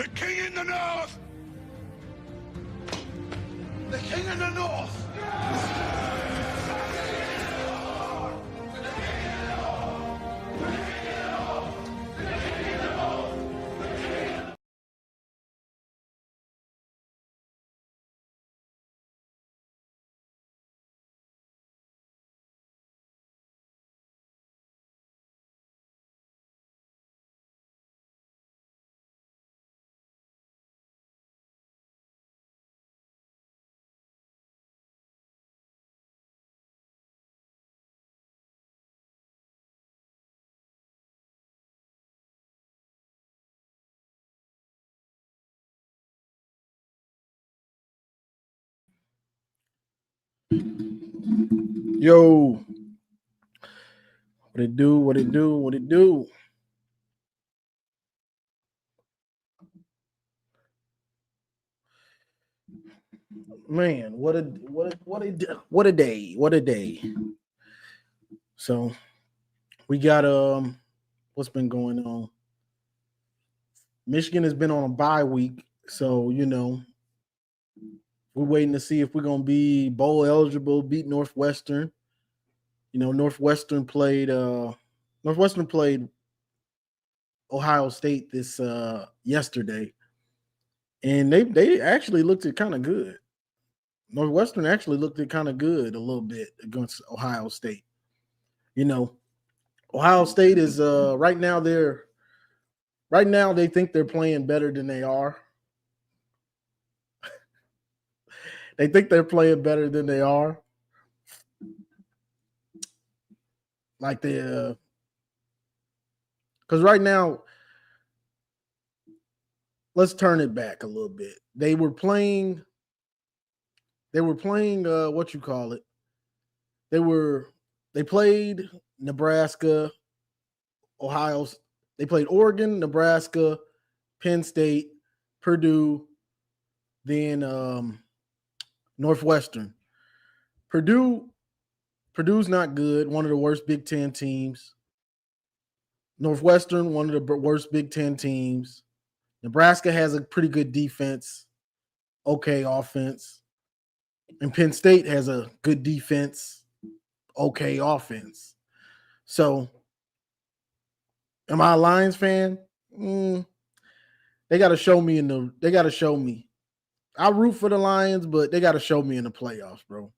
The king in the north! The king in the north! Yo, what it do? What it do? What it do? Man, what a day! What a day! So we got what's been going on? Michigan has been on a bye week, so we're waiting to see if we're gonna be bowl eligible, beat Northwestern. Northwestern played Ohio State this yesterday, and they actually looked it kind of good. Northwestern actually looked it kind of good a little bit against Ohio State. Ohio State is right now they think they're playing better than they are. They think they're playing better than they are. Like because right now, let's turn it back a little bit. They were playing what you call it. They played Nebraska, Ohio. They played Oregon, Nebraska, Penn State, Purdue, then Northwestern. Purdue's not good, one of the worst Big Ten teams. Northwestern, one of the worst Big Ten teams. Nebraska has a pretty good defense, okay offense. And Penn State has a good defense, okay offense. So, am I a Lions fan? They got to show me they got to show me. I root for the Lions, but they got to show me in the playoffs, bro.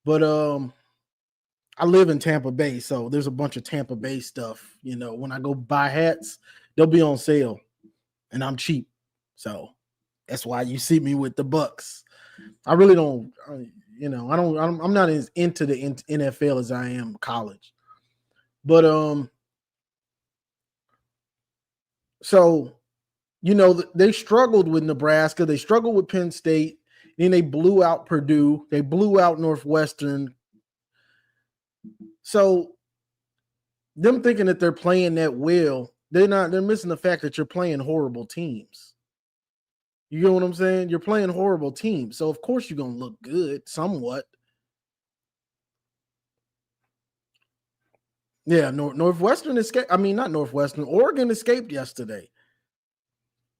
But I live in Tampa Bay, so there's a bunch of Tampa Bay stuff. When I go buy hats, they'll be on sale, and I'm cheap. So that's why you see me with the Bucks. I really don't, I'm not as into the NFL as I am college. But so they struggled with Nebraska, they struggled with Penn State, then they blew out Purdue, they blew out Northwestern. So them thinking that they're playing that well, they're missing the fact that you're playing horrible teams. You get what I'm saying? You're playing horrible teams. So of course you're going to look good somewhat. Yeah, Northwestern escaped. I mean, not Northwestern. Oregon escaped yesterday.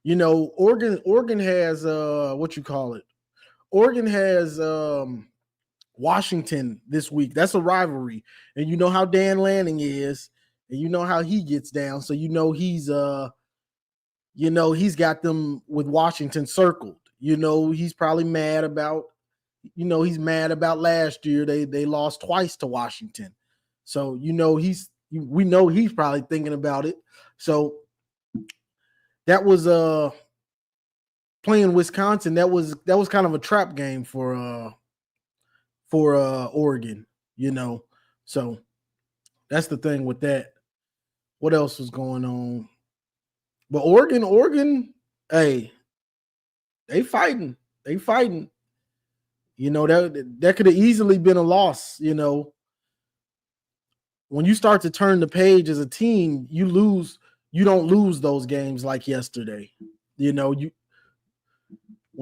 Oregon has what you call it. Oregon has Washington this week. That's a rivalry. And you know how Dan Lanning is, and you know how he gets down. So he's he's got them with Washington circled. He's probably mad about, he's mad about last year. They lost twice to Washington. So, we know he's probably thinking about it. So that was playing Wisconsin. That was kind of a trap game for Oregon, So that's the thing with that. What else was going on? But Oregon, hey, they fighting. That could have easily been a loss, When you start to turn the page as a team, you don't lose those games like yesterday. When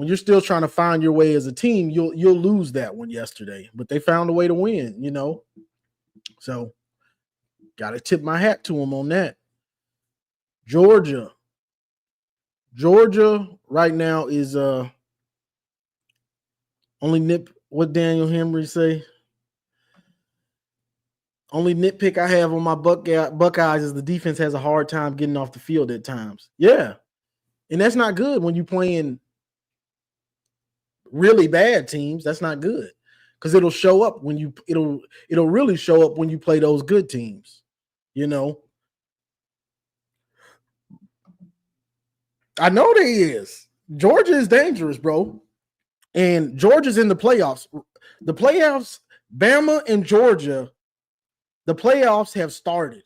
you're still trying to find your way as a team, you'll lose that one yesterday. But they found a way to win, So got to tip my hat to them on that. Georgia. Georgia right now is only what Daniel Henry say? Only nitpick I have on my Buckeyes is the defense has a hard time getting off the field at times. Yeah. And that's not good when you're playing really bad teams. That's not good. Because it'll show up when it'll really show up when you play those good teams. You know. I know there is. Georgia is dangerous, bro. And Georgia's in the playoffs. The playoffs, Bama and Georgia, the playoffs have started.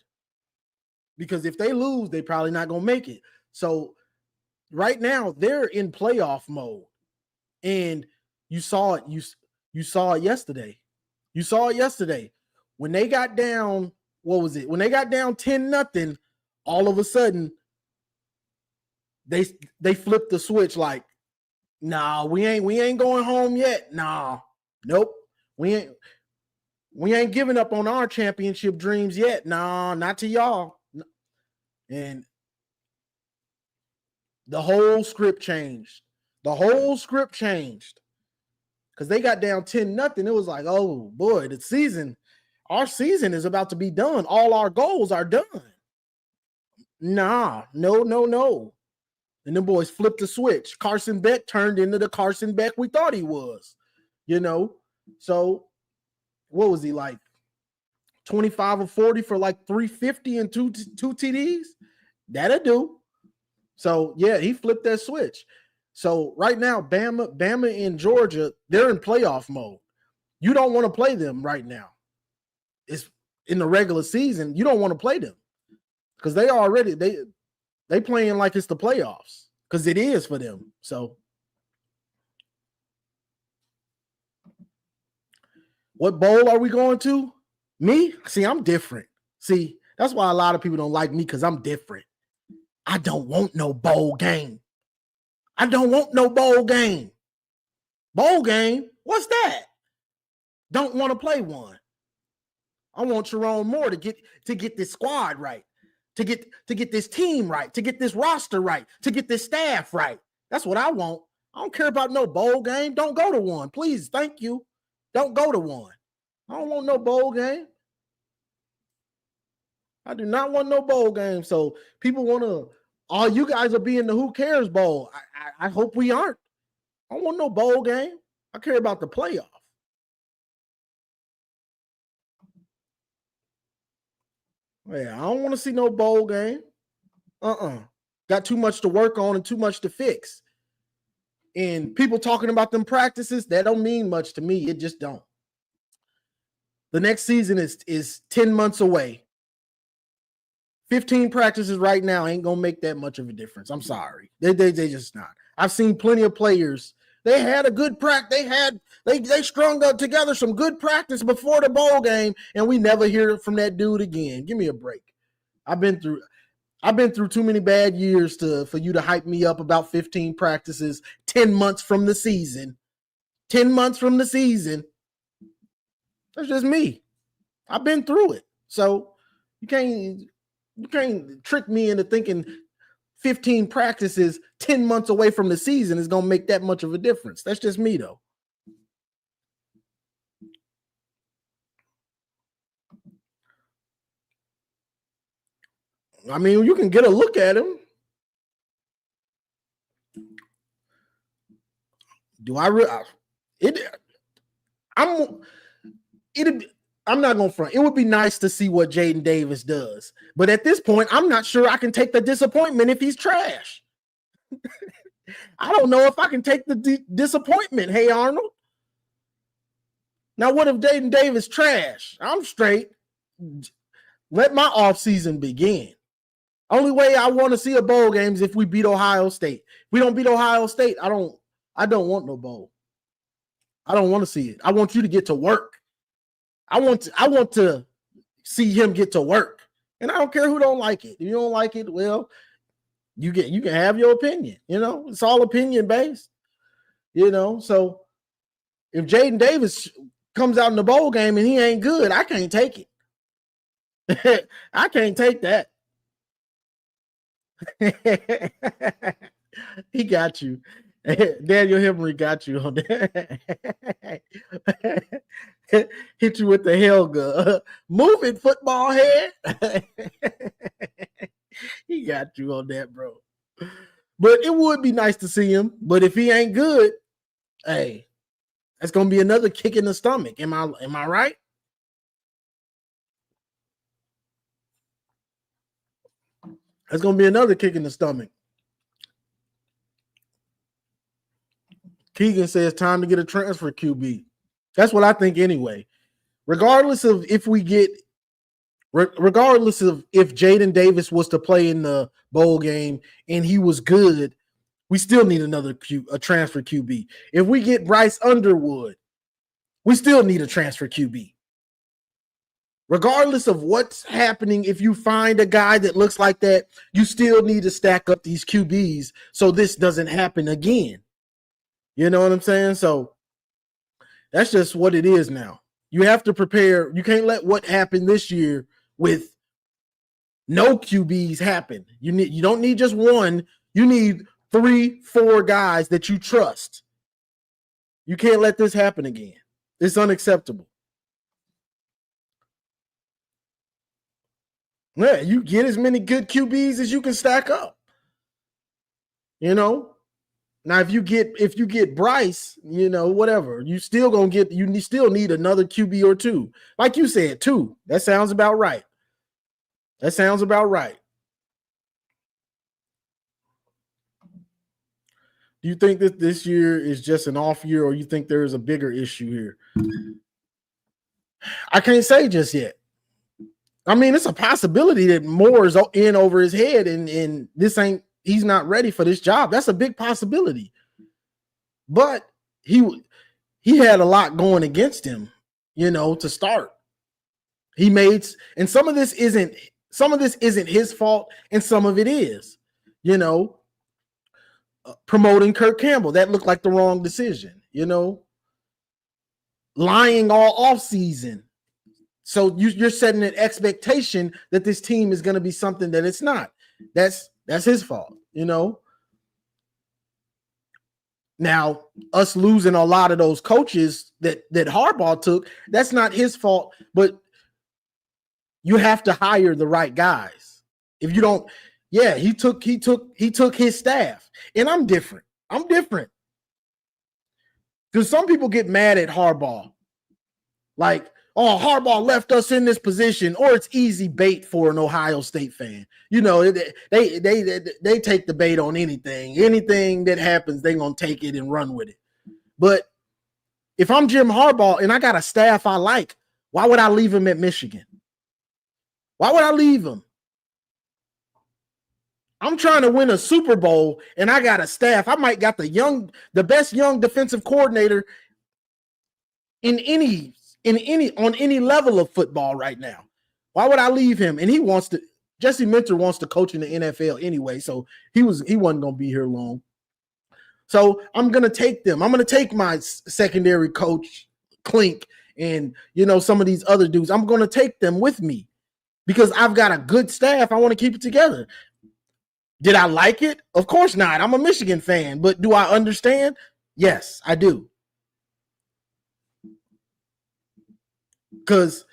Because if they lose, they're probably not going to make it. So right now, they're in playoff mode. And you saw it. You saw it yesterday. You saw it yesterday. When they got down, what was it? When they got down 10-0, all of a sudden, they flipped the switch like, nah, we ain't going home yet. Nah, nope. We ain't giving up on our championship dreams yet. Nah, not to y'all. And the whole script changed. The whole script changed. Because they got down 10-0. It was like, oh boy, our season is about to be done. All our goals are done. Nah, no. And them boys flipped the switch. Carson Beck turned into the Carson Beck we thought he was. You know? So, what was he like? 25 or 40 for like 350 and two TDs? That'll do. So, yeah, he flipped that switch. So, right now, Bama and Georgia, they're in playoff mode. You don't want to play them right now. It's in the regular season. You don't want to play them because they playing like it's the playoffs because it is for them. So, what bowl are we going to? Me? See, I'm different. See, that's why a lot of people don't like me because I'm different. I don't want no bowl game. I don't want no bowl game. Bowl game? What's that? Don't want to play one. I want Chiron Moore to get this squad right. To get this team right, to get this roster right, to get this staff right. That's what I want. I don't care about no bowl game. Don't go to one. Please, thank you. Don't go to one. I don't want no bowl game. I do not want no bowl game. So people want to, you guys are being the Who Cares Bowl. I hope we aren't. I don't want no bowl game. I care about the playoff. Yeah, I don't want to see no bowl game. Got too much to work on and too much to fix. And people talking about them practices, that don't mean much to me. It just don't. The next season is 10 months away. 15 practices right now ain't going to make that much of a difference. I'm sorry. They just not. I've seen plenty of players. They had a good practice. They strung up together some good practice before the bowl game, and we never hear from that dude again. Give me a break. I've been through too many bad years for you to hype me up about 15 practices 10 months from the season. 10 months from the season. That's just me. I've been through it. So you can't trick me into thinking 15 practices 10 months away from the season is going to make that much of a difference. That's just me, though. I mean, you can get a look at him. I'm not going to front. It would be nice to see what Jaden Davis does. But at this point, I'm not sure I can take the disappointment if he's trash. I don't know if I can take the disappointment, hey, Arnold. Now, what if Jaden Davis trash? I'm straight. Let my offseason begin. Only way I want to see a bowl game is if we beat Ohio State. If we don't beat Ohio State, I don't want no bowl. I don't want to see it. I want you to get to work. I want to see him get to work. And I don't care who don't like it. If you don't like it, well, you can have your opinion. You know, it's all opinion based. You know, so if Jaden Davis comes out in the bowl game and he ain't good, I can't take it. I can't take that. He got you. Daniel Henry got you on that. Hit you with the Helga. Move it, football head. He got you on that, bro. But it would be nice to see him. But if he ain't good, hey, that's gonna be another kick in the stomach. Am I right? That's gonna be another kick in the stomach. Keegan says time to get a transfer QB. That's what I think anyway. Regardless of if Jaden Davis was to play in the bowl game and he was good, we still need a transfer QB. If we get Bryce Underwood, we still need a transfer QB. Regardless of what's happening, if you find a guy that looks like that, you still need to stack up these QBs so this doesn't happen again. You know what I'm saying? So that's just what it is now. You have to prepare. You can't let what happened this year with no QBs happen. You don't need just one. You need 3-4 guys that you trust. You can't let this happen again. It's unacceptable. Yeah, you get as many good QBs as you can stack up. You know? Now, if you get Bryce, whatever, you still need another QB or two. Like you said, 2. That sounds about right. Do you think that this year is just an off year, or you think there is a bigger issue here? I can't say just yet. I mean, it's a possibility that Moore is in over his head and he's not ready for this job. That's a big possibility. But he had a lot going against him, to start. He made, and some of this isn't his fault, and some of it is, promoting Kirk Campbell. That looked like the wrong decision, lying all off season. So you're setting an expectation that this team is going to be something that it's not. That's his fault, Now, us losing a lot of those coaches that Harbaugh took, that's not his fault, but you have to hire the right guys. If you don't, he took his staff. And I'm different. Because some people get mad at Harbaugh. Like, oh, Harbaugh left us in this position, or it's easy bait for an Ohio State fan. They take the bait on anything. Anything that happens, they're going to take it and run with it. But if I'm Jim Harbaugh and I got a staff I like, why would I leave him at Michigan? Why would I leave him? I'm trying to win a Super Bowl and I got a staff. I might got the best young defensive coordinator on any level of football right now. Why would I leave him? And Jesse Minter wants to coach in the NFL anyway, so he wasn't going to be here long. So I'm going to take them. I'm going to take my secondary coach, Klink, and some of these other dudes. I'm going to take them with me because I've got a good staff. I want to keep it together. Did I like it? Of course not. I'm a Michigan fan, but do I understand? Yes, I do. Because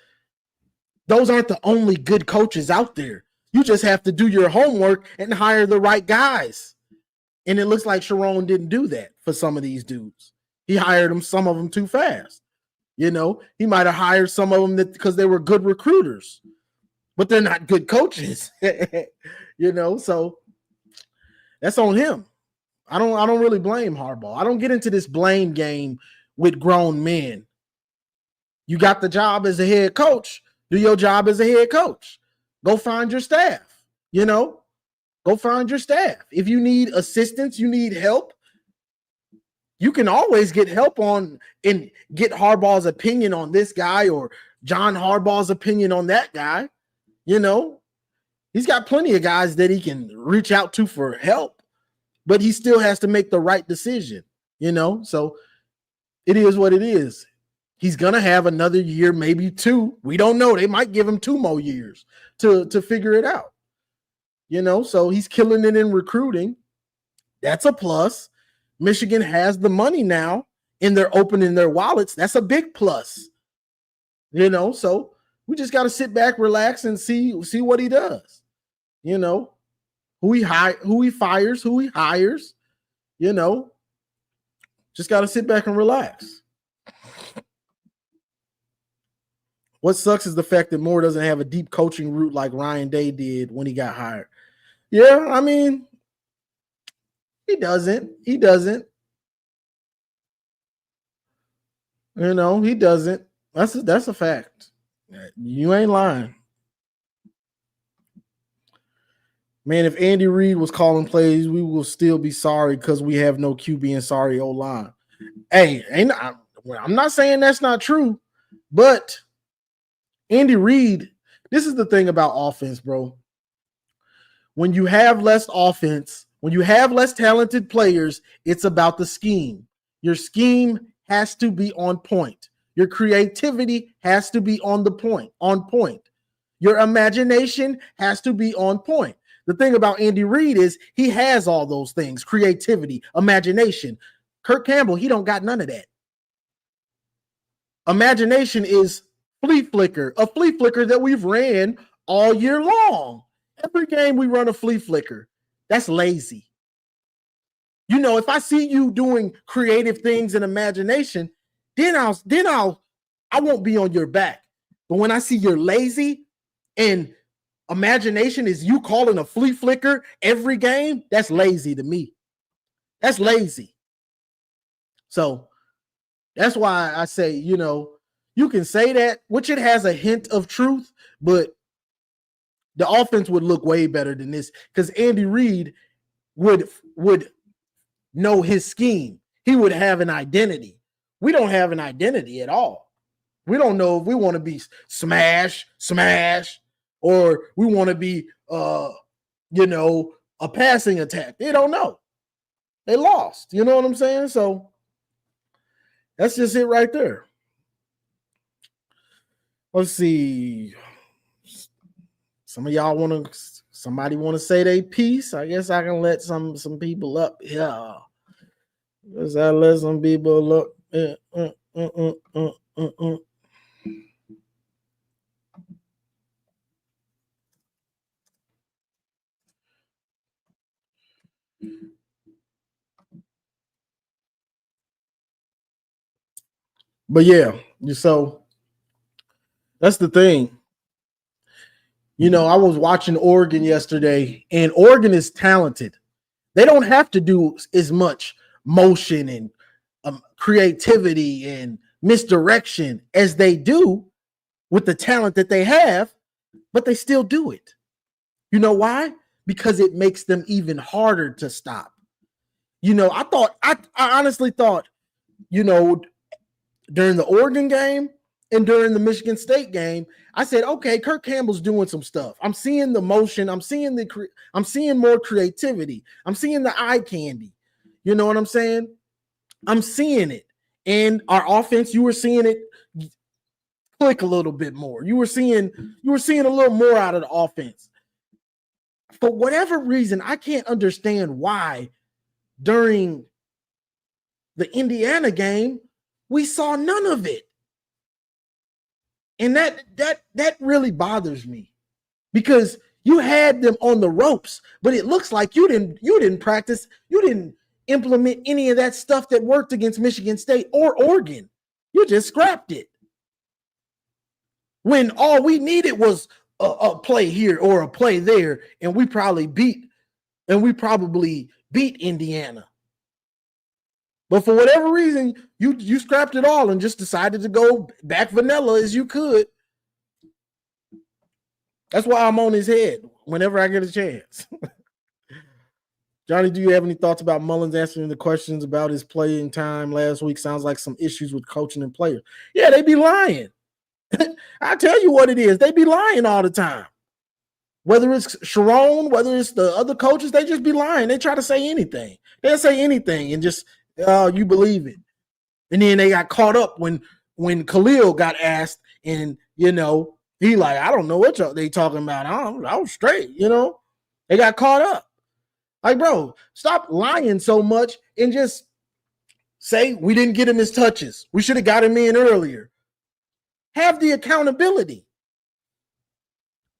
those aren't the only good coaches out there. You just have to do your homework and hire the right guys. And it looks like Chiron didn't do that for some of these dudes. He hired some of them too fast. He might have hired some of them because they were good recruiters, but they're not good coaches. So that's on him. I don't really blame Harbaugh. I don't get into this blame game with grown men. You got the job as a head coach. Do your job as a head coach. Go find your staff. Go find your staff. If you need assistance, you need help, you can always get help and get Harbaugh's opinion on this guy or John Harbaugh's opinion on that guy. He's got plenty of guys that he can reach out to for help, but he still has to make the right decision, So it is what it is. He's going to have another year, maybe 2. We don't know. They might give him 2 more years to figure it out. So he's killing it in recruiting. That's a plus. Michigan has the money now and they're opening their wallets. That's a big plus. So we just got to sit back, relax, and see what he does. Who he fires, who he hires. Just got to sit back and relax. What sucks is the fact that Moore doesn't have a deep coaching route like Ryan Day did when he got hired. Yeah, I mean, he doesn't. He doesn't. He doesn't. That's a fact. You ain't lying. Man, if Andy Reid was calling plays, we will still be sorry because we have no QB and sorry O-line. Hey, I'm not saying that's not true, but Andy Reid, this is the thing about offense, bro. When you have less offense, when you have less talented players, it's about the scheme. Your scheme has to be on point. Your creativity has to be on point. Your imagination has to be on point. The thing about Andy Reid is he has all those things: creativity, imagination. Kirk Campbell, he don't got none of that. Imagination is flea flicker, a flea flicker that we've ran all year long. Every game we run a flea flicker. That's lazy. If I see you doing creative things in imagination, then I won't be on your back. But when I see you're lazy and imagination is you calling a flea flicker every game, that's lazy to me. That's lazy. So that's why I say, you can say that, which it has a hint of truth, but the offense would look way better than this because Andy Reid would know his scheme. He would have an identity. We don't have an identity at all. We don't know if we want to be smash, or we want to be, a passing attack. They don't know. They lost. You know what I'm saying? So that's just it right there. Let's see. Somebody want to say their piece. I guess I can let some people up. Yeah. Guess I let some people up. But yeah, so that's the thing. I was watching Oregon yesterday, and Oregon is talented. They don't have to do as much motion and creativity and misdirection as they do with the talent that they have, but they still do it. You know why? Because it makes them even harder to stop. I honestly thought, during the Oregon game and during the Michigan State game, I said, okay, Kirk Campbell's doing some stuff. I'm seeing the motion. I'm seeing more creativity. I'm seeing the eye candy. You know what I'm saying? I'm seeing it. And our offense, you were seeing it click a little bit more. You were seeing a little more out of the offense. For whatever reason, I can't understand why during the Indiana game, we saw none of it. And that really bothers me because you had them on the ropes, but it looks like you didn't practice, you didn't implement any of that stuff that worked against Michigan State or Oregon. You just scrapped it. When all we needed was a play here or a play there, and we probably beat Indiana. But for whatever reason, you scrapped it all and just decided to go back vanilla as you could. That's why I'm on his head whenever I get a chance. Johnny, do you have any thoughts about Mullins answering the questions about his playing time last week? Sounds like some issues with coaching and players. Yeah, they be lying. I tell you what it is. They be lying all the time. Whether it's Chiron, whether it's the other coaches, they just be lying. They try to say anything. They'll say anything and just you believe it. And then they got caught up when Khalil got asked, and he like, I don't know what they talking about. I was straight, They got caught up. Like, bro, stop lying so much and just say we didn't get him his touches. We should have got him in earlier. Have the accountability.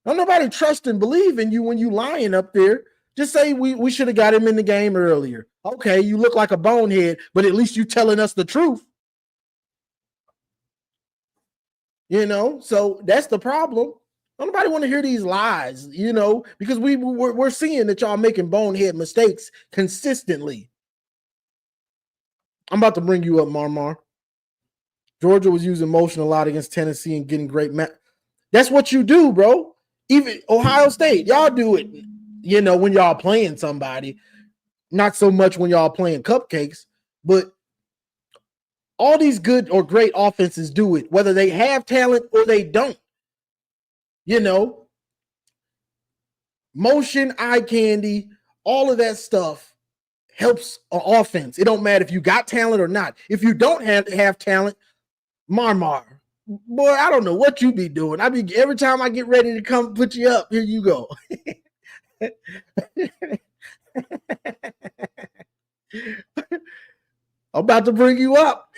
Don't nobody trust and believe in you when you lying up there. Just say we should have got him in the game earlier. Okay, you look like a bonehead, but at least you telling us the truth. You know, so that's the problem. Nobody want to hear these lies, you know, because we're seeing that y'all making bonehead mistakes consistently. I'm about to bring you up, Marmar. Georgia was using motion a lot against Tennessee and getting great That's what you do, bro. Even Ohio State, y'all do it, you know, when y'all playing somebody. Not so much when y'all playing cupcakes, but all these good or great offenses do it, whether they have talent or they don't. You know, motion, eye candy, all of that stuff helps an offense. It don't matter if you got talent or not. If you don't have talent, Marmar, boy, I don't know what you be doing. Every time I get ready to come put you up, here you go. I'm about to bring you up.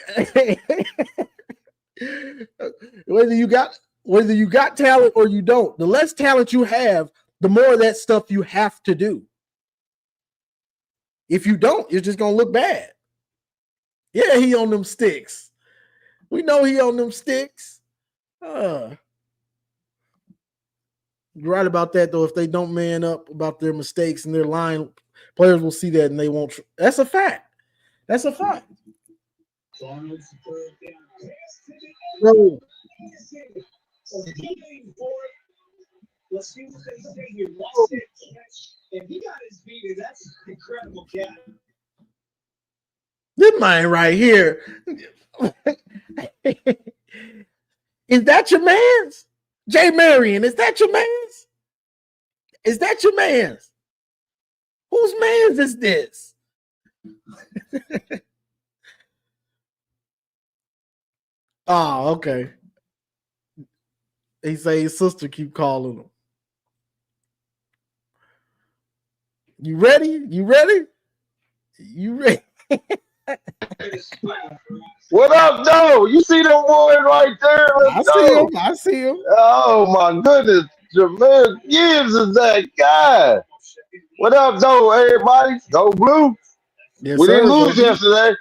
whether you got talent or you don't, the less talent you have, the more of that stuff you have to do. If you don't, it's just gonna look bad. Yeah, he on them sticks. We know he on them sticks. You're right about that, though. If they don't man up about their mistakes and their lying, players will see that and they won't. That's a fact. That's a fact. Bro. Let's see what they say here. If he got his beat, that's an incredible cat. This man right here. Is that your man's? Jay Marion, is that your man's? Is that your man's? Whose man's is this? Oh, okay. He say his sister keep calling him. You ready? You ready? You ready? What up, though? You see them boys right there? I see him. Oh my goodness, Jameer Gibbs is that guy. What up, though, everybody? Go Blue. Yes, We didn't sir, lose yesterday.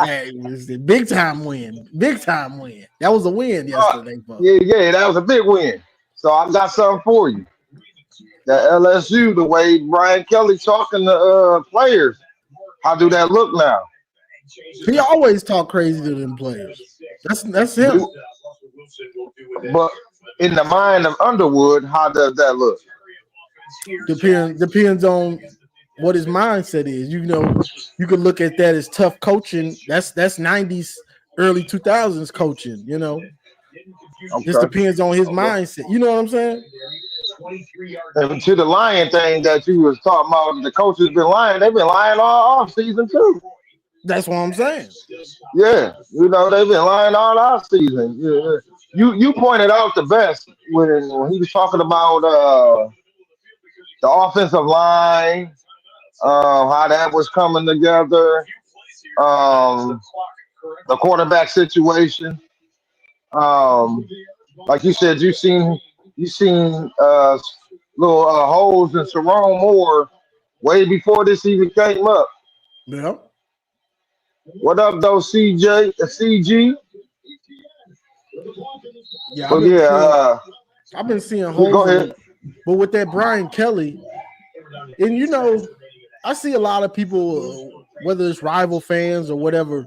Hey, it was a big time win. Big time win. That was a win yesterday, folks. Yeah, that was a big win. So I got something for you. The LSU, the way Brian Kelly talking to players, how do that look now? He always talk crazy to them players. That's him. But in the mind of Underwood, how does that look? Depends on what his mindset is. You know, you could look at that as tough coaching. That's 90s, early 2000s coaching, you know. Okay. Just depends on his mindset. You know what I'm saying? And to the lying thing that you was talking about, the coaches been lying. They've been lying all off season too. That's what I'm saying. Yeah, you know they've been lying all off season. Yeah. You pointed out the best when he was talking about the offensive line, how that was coming together, the quarterback situation. Like you said, you seen little holes in Chiron Moore way before this even came up. Yeah. What up, though, CG? Yeah, I've been seeing holes in it. But with that Brian Kelly, and you know, I see a lot of people, whether it's rival fans or whatever,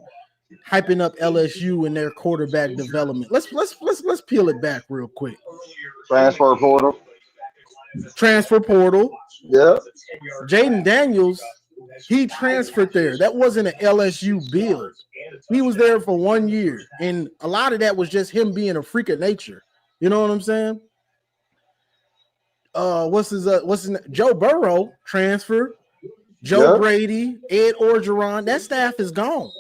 hyping up LSU and their quarterback development. Let's peel it back real quick. Transfer portal. Yeah. Jaden Daniels, he transferred there. That wasn't an LSU build. He was there for 1 year, and a lot of that was just him being a freak of nature. You know what I'm saying? What's his name? Joe Burrow transferred. Joe Brady, Ed Orgeron, that staff is gone.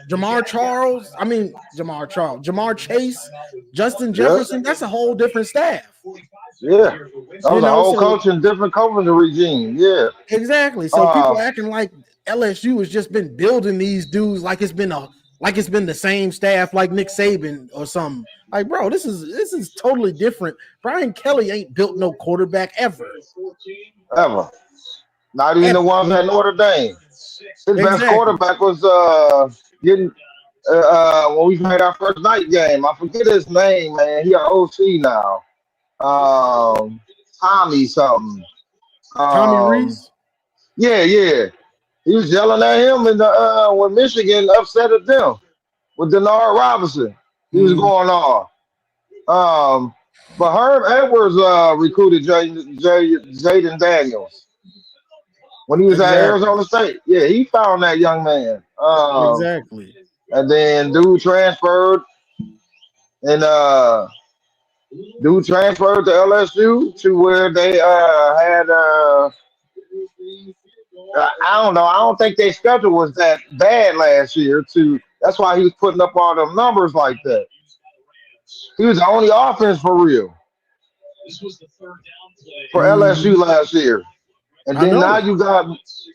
Jamar Chase, Justin Jefferson, that's a whole different staff. Yeah, that was a whole coaching, different coaching regime. Yeah, exactly. So people acting like LSU has just been building these dudes like it's been the same staff like Nick Saban or something. Like, bro, this is totally different. Brian Kelly ain't built no quarterback ever. Not even the ones at Notre Dame. His best quarterback was getting when we played our first night game. I forget his name, man. He an OC now. Tommy something. Tommy Reese. Yeah. He was yelling at him in the when Michigan upset at them with Denard Robinson. He was going off. But Herm Edwards recruited Jaden Daniels when he was at Arizona State. Yeah, he found that young man. Exactly. And then dude transferred to LSU to where they had I don't know. I don't think their schedule was that bad last year. That's why he was putting up all them numbers like that. He was the only offense for real for LSU last year. And then now you got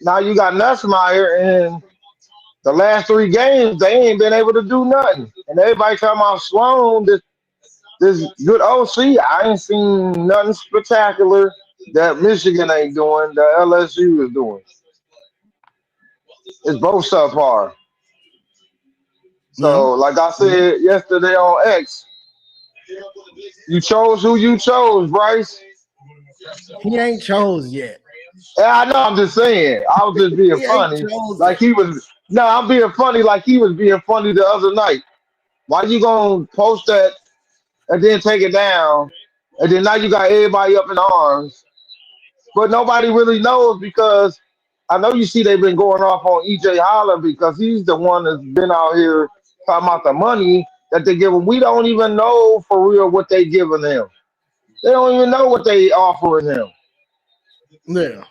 Nussmeier, and the last 3 games they ain't been able to do nothing. And everybody talking about Sloan, this good OC. I ain't seen nothing spectacular that Michigan ain't doing, that LSU is doing. It's both subpar. So, like I said yesterday on X, you chose who you chose, Bryce. He ain't chose yet. Yeah, I know. I'm just saying. I was just being funny. Like he was. No, I'm being funny like he was being funny the other night. Why you gonna post that and then take it down, and then now you got everybody up in arms, but nobody really knows because I know you see they've been going off on EJ Holland because he's the one that's been out here talking about the money that they give him. We don't even know for real what they giving him. They don't even know what they offering him. Yeah.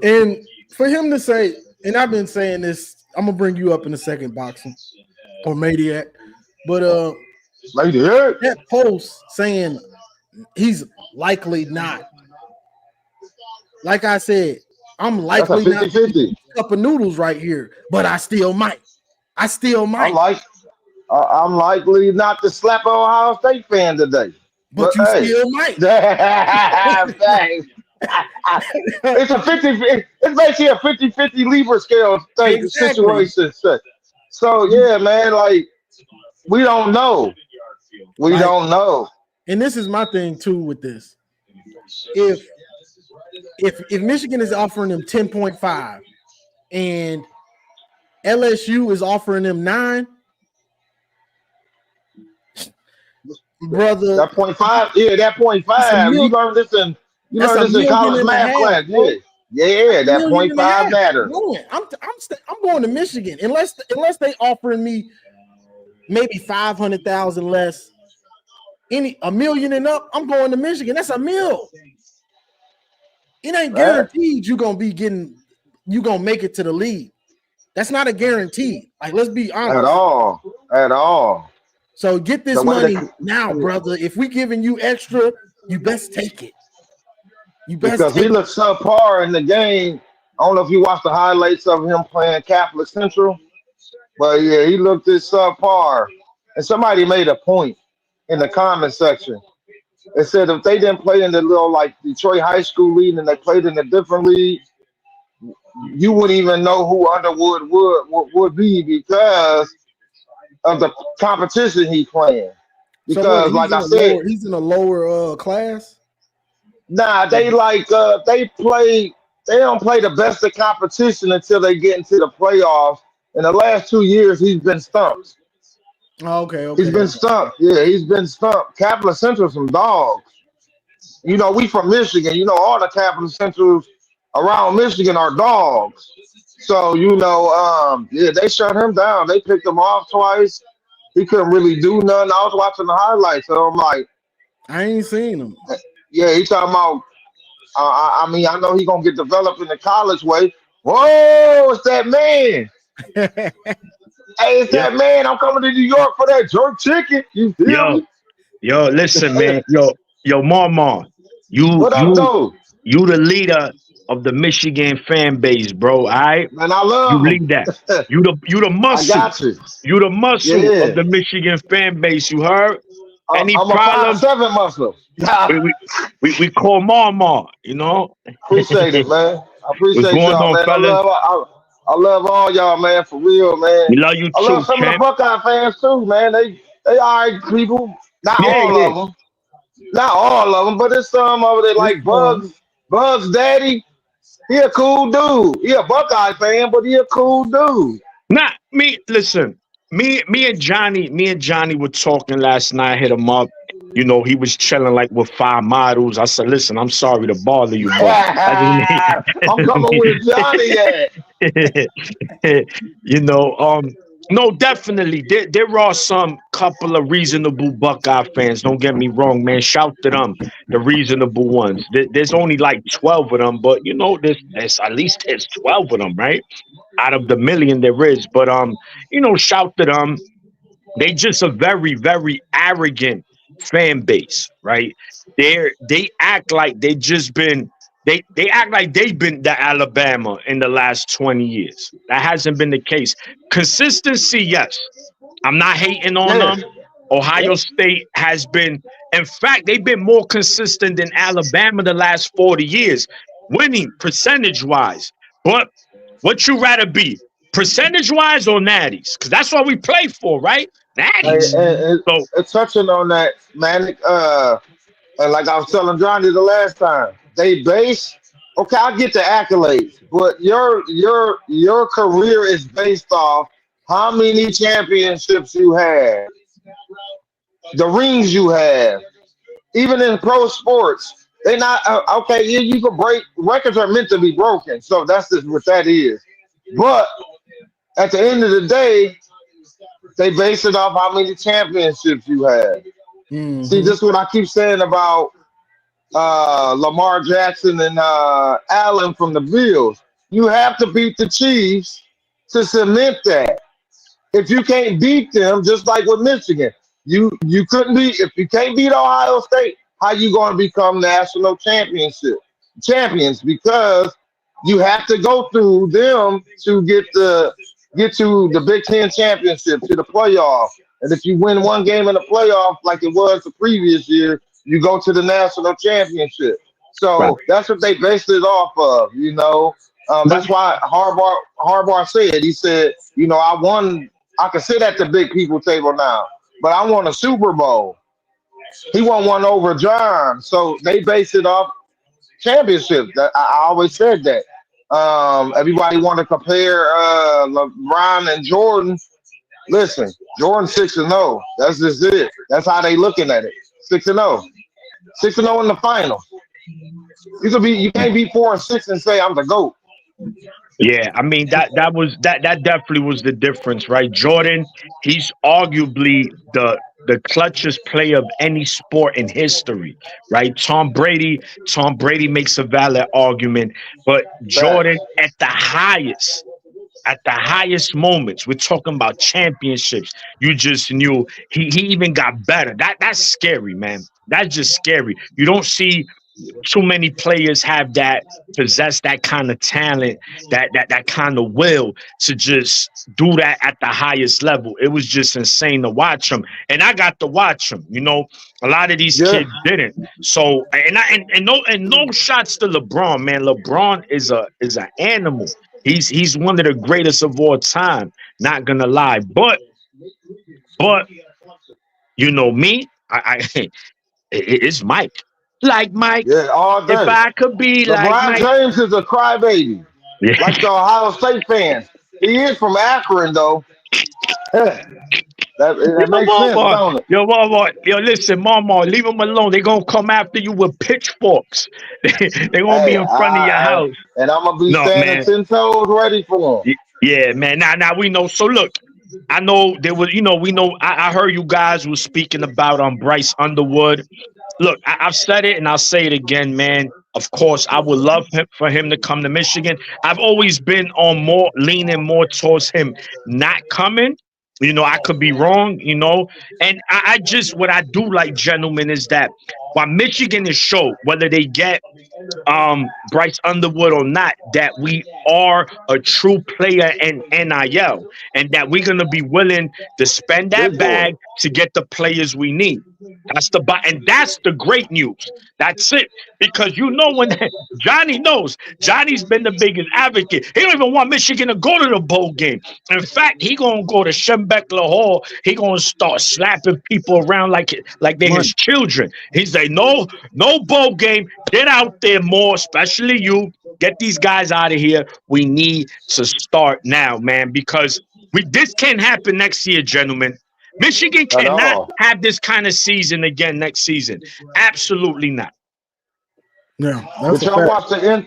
And for him to say, and I've been saying this, I'm gonna bring you up in a second, boxing or Maniac, but that post saying he's likely not. Like I said, I'm likely not to eat a cup of noodles right here, but I still might. I'm likely not to slap an Ohio State fan today. But you still might. It's a 50. It's basically a 50-50 Libra scale situation. So yeah, man, like we don't know. We don't know. And this is my thing too with this. If Michigan is offering them 10.5 and LSU is offering them 9, brother. That 0.5, yeah, that 0.5. You learned this in college math class. Yeah, that 0.5 matters. I'm going to Michigan unless they offering me maybe 500,000 less, $1 million and up. I'm going to Michigan. That's $1 million. It ain't guaranteed you're gonna make it to the league. That's not a guarantee. Like, let's be honest. At all. So get this money now, brother. If we giving you extra, you best take it. Because he looked subpar in the game. I don't know if you watched the highlights of him playing Catholic Central, but yeah, he looked this subpar. And somebody made a point in the comment section. It said if they didn't play in the little like Detroit high school league and they played in a different league, you wouldn't even know who Underwood would be because of the competition he playing. Because like I said, he's in a lower class. Nah, they don't play the best of competition until they get into the playoffs. In the last 2 years, he's been stumped. Okay. He's been stumped. Yeah, he's been stumped. Capital Central some dogs. You know, we from Michigan. You know, all the Capital Centrals around Michigan are dogs. So, you know, they shut him down. They picked him off twice. He couldn't really do nothing. I was watching the highlights, so I'm like, I ain't seen him. Yeah, he talking about. I mean, I know he gonna get developed in the college way. Whoa, it's that man. Hey, it's that man. I'm coming to New York for that jerk chicken. You feel me? Yo, listen, man. Yo, Mama, you What up, you though? you the leader of the Michigan fan base, bro. All right, Man, I you love lead that. them. You the I muscle. got you. You the muscle of Yeah. the Michigan fan base. You heard? Any I'm a problems? 5'7" muscle. We we, we call Mama. You know Appreciate it, man. I what's appreciate going y'all, on, man. fellas? I love all y'all, man, for real, man. We love you I love too, some of the champ. Buckeye fans too, man. They all right people. Not Yeah, all yeah. of them. Not all of them, but there's some over there It's like Bugs. Bugs Daddy. He a cool dude. He a Buckeye fan, but he a cool dude. Not me. Listen, me and Johnny were talking last night. I hit him up. You know, he was chilling like with five models. I said, "Listen, I'm sorry to bother you, but I just need, I'm coming with Johnny at. you know, no, definitely. There are some couple of reasonable Buckeye fans. Don't get me wrong, man. Shout to them, the reasonable ones. There's only like 12 of them, but you know, there's at least there's 12 of them, right? Out of the million there is. But you know, shout to them. They just a very, very arrogant fan base, right? They act like they act like they've been the Alabama in the last 20 years. That hasn't been the case. Consistency, yes. I'm not hating on Yeah. them. Ohio State has been, in fact, they've been more consistent than Alabama the last 40 years, winning percentage wise. But what you rather be, percentage wise or natties? Because that's what we play for, right? Hey, Natties. So, touching on that, man. And like I was telling Johnny the last time, they base. Okay, I get the accolades, but your career is based off how many championships you have, the rings you have. Even in pro sports, they not okay. You can break records are meant to be broken, so that's just what that is. But at the end of the day, they base it off how many championships you have. See, Mm-hmm. this is what I keep saying about Lamar Jackson and Allen from the Bills. You have to beat the Chiefs to cement that. If you can't beat them, just like with Michigan, you couldn't beat if you can't beat Ohio State. How you going to become national champions? Because you have to go through them to get to the Big Ten championship to the playoff. And if you win one game in the playoff, like it was the previous year, you go to the national championship. right. So that's what they based it off of. But That's why Harbaugh said he said, I won. I can sit at the big people table now, but I won a Super Bowl. He won one over John, so they base it off championships. I always said that. Everybody want to compare LeBron and Jordan. Listen, Jordan 6-0. That's just it. That's how they looking at it. 6-0, 6-0 in the final. You can't be 4-6 and say I'm the GOAT. yeah, I mean that definitely was the difference, right? Jordan, he's arguably the clutchest player of any sport in history, right? Tom Brady makes a valid argument, but Jordan Facts. at the highest moments, we're talking about championships. You just knew he even got better. That's scary, man. That's just scary. You don't see too many players have that possess that kind of talent, that kind of will to just do that at the highest level. It was just insane to watch them, and I got to watch them. You know, a lot of these Yeah. kids didn't. So, and no shots to LeBron, man. LeBron is an animal. He's one of the greatest of all time. Not gonna lie, but you know me, it's Mike. Like Mike, Yeah, all if day. I could be like LeBron Mike. James is a crybaby, Yeah. like the Ohio State fans. He is from Akron, though. that, Yo, that makes sense, mama. don't it? Yo, mama. Yo, listen, mama, leave them alone. They're gonna come after you with pitchforks. They're gonna be Hey, in front of your house. and I'm gonna be No, standing man. 10 toes ready for him. Yeah, man. Now we know. So look, I know there was, we know I heard you guys was speaking about Bryce Underwood. Look, I've said it and I'll say it again, man. Of course, I would love for him to come to Michigan. I've always been on more leaning more towards him not coming. You know, I could be wrong, you know. And I just, what I do like, gentlemen, is that while Michigan is show, whether they get Bryce Underwood or not, that we are a true player in NIL and that we're gonna be willing to spend that Big boy. bag to get the players we need. And that's the great news. That's it. Because you know when Johnny knows, Johnny's been the biggest advocate. He don't even want Michigan to go to the bowl game. In fact, he gonna go to Schembechler Hall. He gonna start slapping people around like they're his children. He's like, no bowl game. Get out there more, especially you. Get these guys out of here. We need to start now, man, because this can't happen next year, gentlemen. Michigan At cannot all. have this kind of season again next season. Absolutely not. Yeah, that's Did a y'all fact. watch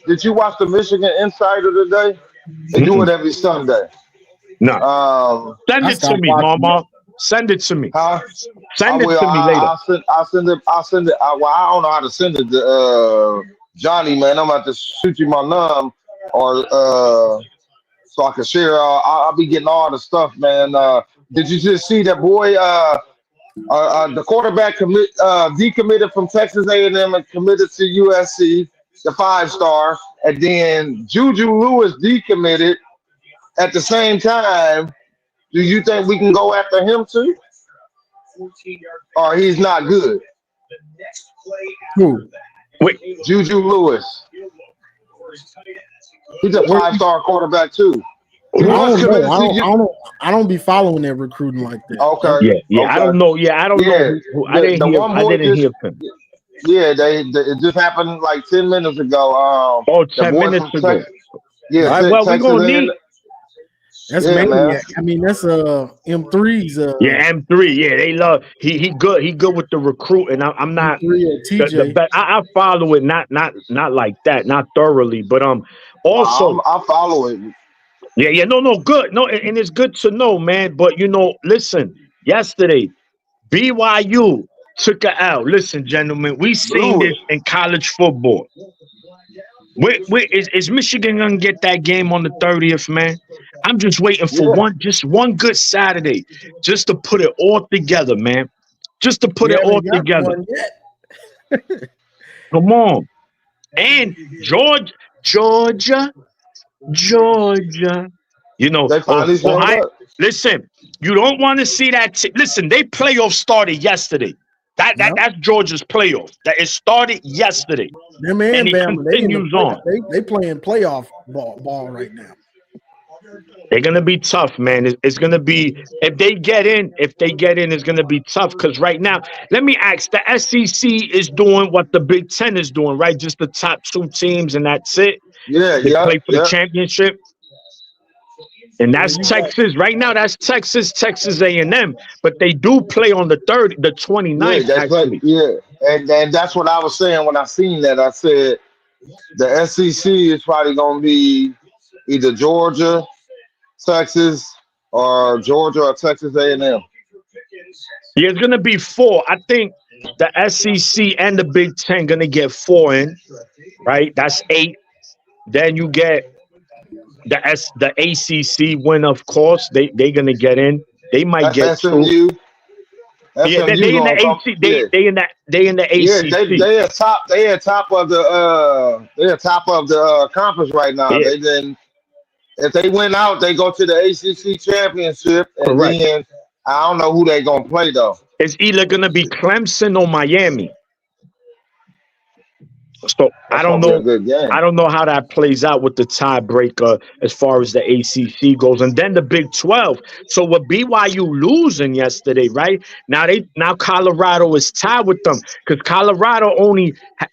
Did you watch the Michigan Insider today? They do it every Sunday. No. Send I it to stopped me, watching Mama. Send it to me. Huh? Send it to me later. I'll send it. Well, I don't know how to send it to Johnny, man. I'm about to shoot you my num or so I can share. I'll be getting all the stuff, man. Did you just see that boy? The quarterback decommitted from Texas A&M and committed to USC, the 5-star, and then Juju Lewis decommitted at the same time. Do you think we can go after him too? Or he's not good? Who? Wait, Juju Lewis. He's a 5-star quarterback too. He I was don't committed know. to I don't be following that recruiting like that. Okay. yeah. Okay. I don't know. Yeah, I don't know. I didn't hear. One I boy didn't just hear him. it just happened like 10 minutes ago. 10 minutes ago. Texas, yeah, All right, well, we're Texas gonna A&M. need. That's Yeah, Maniac. man. I mean, that's M3's. Yeah, M3. Yeah, they love. He good. He good with the recruiting. I'm not M3 or the TJ. best. I follow it. Not like that. Not thoroughly. But also. I follow it. Yeah. No, good. No, and it's good to know, man. But listen. Yesterday, BYU took a L. Listen, gentlemen, we seen this in college football. Is Michigan gonna get that game on the 30th, man? I'm just waiting for one good Saturday, just to put it all together, man. Just to put it all together. Come on, and Georgia. They finally showed up. Listen, you don't want to see that. Listen, they playoff started yesterday. That's Georgia's playoff. That it started yesterday. Them and Bama, continues on. They playing playoff ball right now. They're gonna be tough, man. It's gonna be if they get in, it's gonna be tough. Because right now, let me ask: the SEC is doing what the Big Ten is doing, right? Just the top 2 teams, and that's it. Yeah, they play for the championship. And that's Texas. Right now, that's Texas A&M. But they do play on the 29th. And that's what I was saying when I seen that. I said the SEC is probably going to be either Georgia, Texas, or Georgia or Texas A&M. Yeah, it's going to be 4. I think the SEC and the Big Ten going to get 4 in, right? That's 8. Then you get the ACC win, of course. They're gonna get in. They might get SMU. 2. Yeah, they in the ACC. They in the ACC. Yeah, they are top. They are top of the conference right now. Yeah. If they win out, they go to the ACC championship, and correct. Then I don't know who they gonna play though. It's either gonna be Clemson or Miami. So I don't know how that plays out with the tiebreaker as far as the ACC goes, and then the Big 12. So with BYU losing yesterday, right now Colorado is tied with them because Colorado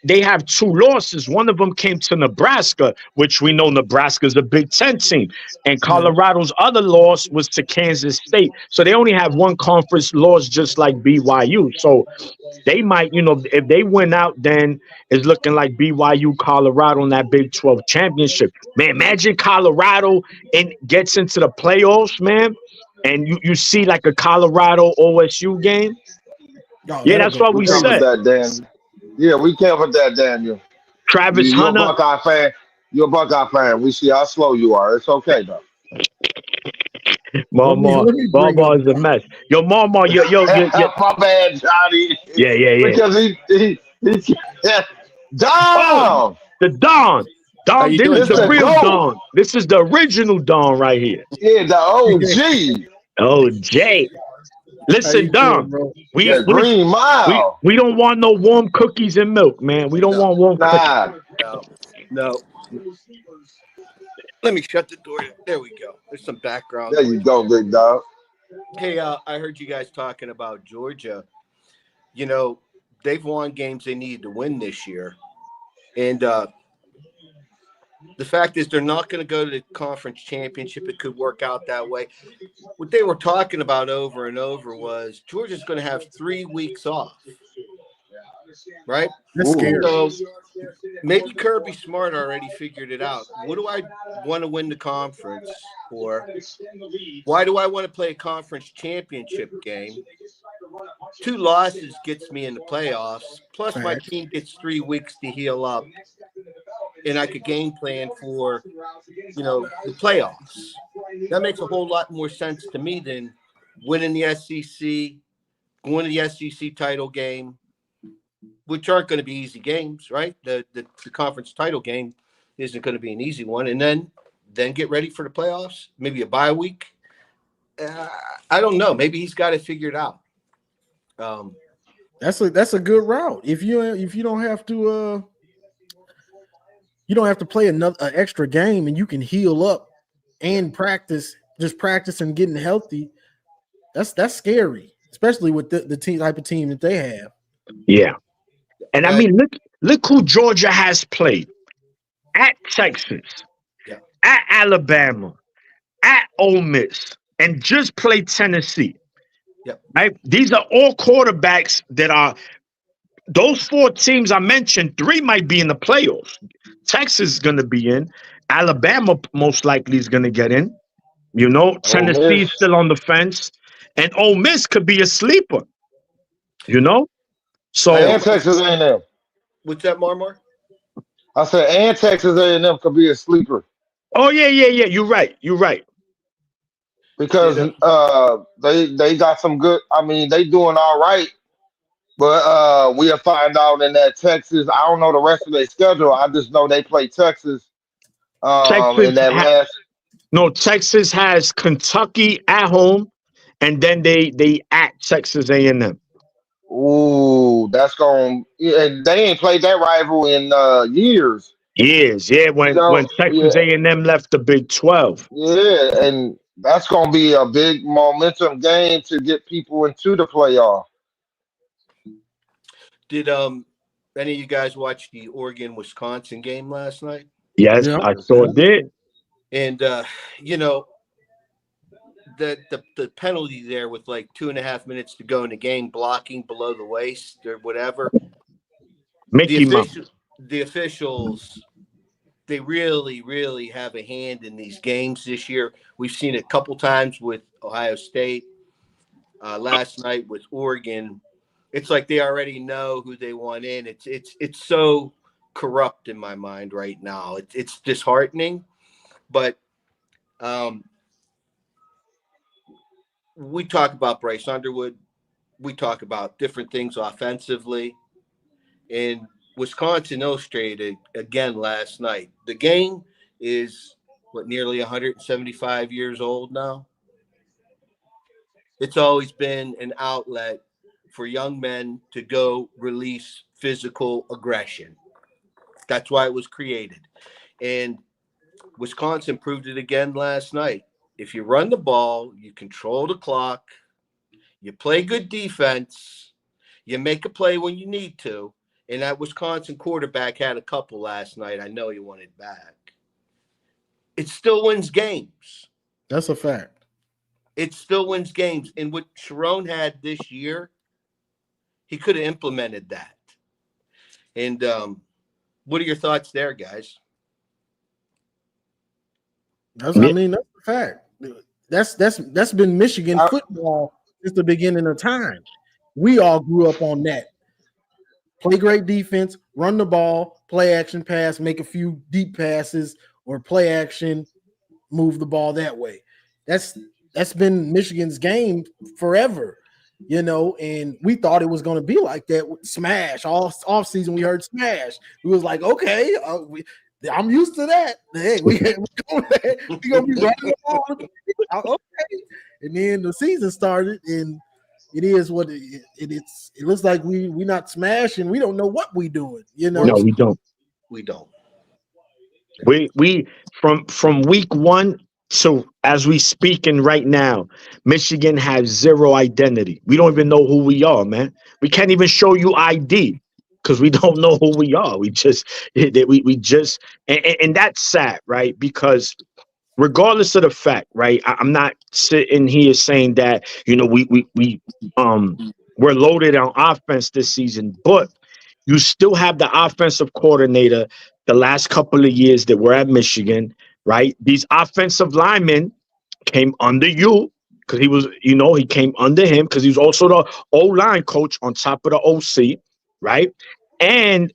they have 2 losses. One of them came to Nebraska, which we know Nebraska's a Big 10 team, and Colorado's other loss was to Kansas State. So they only have 1 conference loss, just like BYU. So they might, if they win out, then it's looking like BYU, Colorado in that Big 12 championship. Man, imagine Colorado gets into the playoffs, man, and you see like a Colorado OSU game. Yeah, that's what we said. Yeah, we covered that, Daniel. Travis Hunter. You're a Buckeye fan. You're a Buckeye fan. We see how slow you are. It's okay, though. Mama, let me bring Mama up. is a mess. Yo, Mama, yo. My bad, Johnny. Yeah. Because he Oh, Dom. the Don. How Don, you this doing, is This the the John? real GOAT. Don. This is the original Don right here. Yeah, the OG. Oh, Jay. How Listen, you doing, Don. bro? We The we Green we Mile. we don't want no warm cookies and milk, man. We don't No, want warm cookies. Nah, no. Let me shut the door. There we go. There's some background there you noise. go, big dog. Hey, I heard you guys talking about Georgia. You know, they've won games they needed to win this year. And the fact is they're not going to go to the conference championship. It could work out that way. What they were talking about over and over was Georgia's going to have 3 weeks off, right? That's Ooh. scary. So maybe Kirby Smart already figured it out. What do I want to win the conference for? Why do I want to play a conference championship game? 2 losses gets me in the playoffs. Plus, my Facts. team gets 3 weeks to heal up, and I could game plan for, the playoffs. That makes a whole lot more sense to me than winning the SEC, going to the SEC title game, which aren't going to be easy games, right? The conference title game isn't going to be an easy one, and then get ready for the playoffs. Maybe a bye week. I don't know. Maybe he's got it figured out. That's a good route. If you don't have to play an extra game and you can heal up and practice and getting healthy. That's scary, especially with the team type of team that they have. Yeah. And I Uh, mean, look who Georgia has played. At Texas, Yeah. at Alabama, at Ole Miss, and just played Tennessee. Yep. Right? These are all quarterbacks that are those 4 teams I mentioned. 3 might be in the playoffs. Texas is going to be in. Alabama most likely is going to get in. Ole Tennessee is Miss. still on the fence, and Ole Miss could be a sleeper. So And Texas A&M. What's that, Marmar? I said, and Texas A&M could be a sleeper oh yeah. You're right. because Did they got some good. I mean, they doing all right, but we'll find out in that Texas. I don't know the rest of their schedule. I just know they play Texas Texas in that last. No, Texas has Kentucky at home, and then they at Texas A&M. Ooh, that's going. Yeah, they ain't played that rival in years. Years, yeah. When Yeah, Texas A&M left the Big 12. yeah, and that's gonna be a big momentum game to get people into the playoff. Did any of you guys watch the Oregon-Wisconsin game last night? Yes, Yeah. I sure did. And you know, the penalty there with like 2.5 minutes to go in the game, blocking below the waist or whatever. The Mickey Mouse. officials, they really, really have a hand in these games this year. We've seen it a couple times with Ohio State. Last night with Oregon, it's like they already know who they want in. It's so corrupt in my mind right now. It's disheartening, but we talk about Bryce Underwood. We talk about different things offensively, and Wisconsin illustrated again last night. The game is nearly 175 years old now. It's always been an outlet for young men to go release physical aggression. That's why it was created. And Wisconsin proved it again last night. If you run the ball, you control the clock, you play good defense, you make a play when you need to. And that Wisconsin quarterback had a couple last night. I know he wanted back. It still wins games. That's a fact. It still wins games. And what Chiron had this year, he could have implemented that. And what are your thoughts there, guys? That's a fact. That's been Michigan I- football since the beginning of time. We all grew up on that. Play great defense, run the ball, play action pass, make a few deep passes, or play action, move the ball that way. That's That's been Michigan's game forever, you know, and we thought it was going to be like that with Smash. All off season, we heard Smash. We was like, okay, I'm used to that. Hey, we gonna be running the ball. Okay, and then the season started, and it is what it is. It looks like we not smashing. We don't know what we doing. You know, No, we don't. We don't. We from week one to as we speaking right now, Michigan has zero identity. We don't even know who we are, man. We can't even show you ID because we don't know who we are. We just we just and that's sad, right? Because regardless of the fact, right? I'm not sitting here saying that, you know, we're loaded on offense this season, but you still have the offensive coordinator the last couple of years that we're at Michigan, right? These offensive linemen came under you because he was, you know, he came under him because he was also the O-line coach on top of the OC, right? And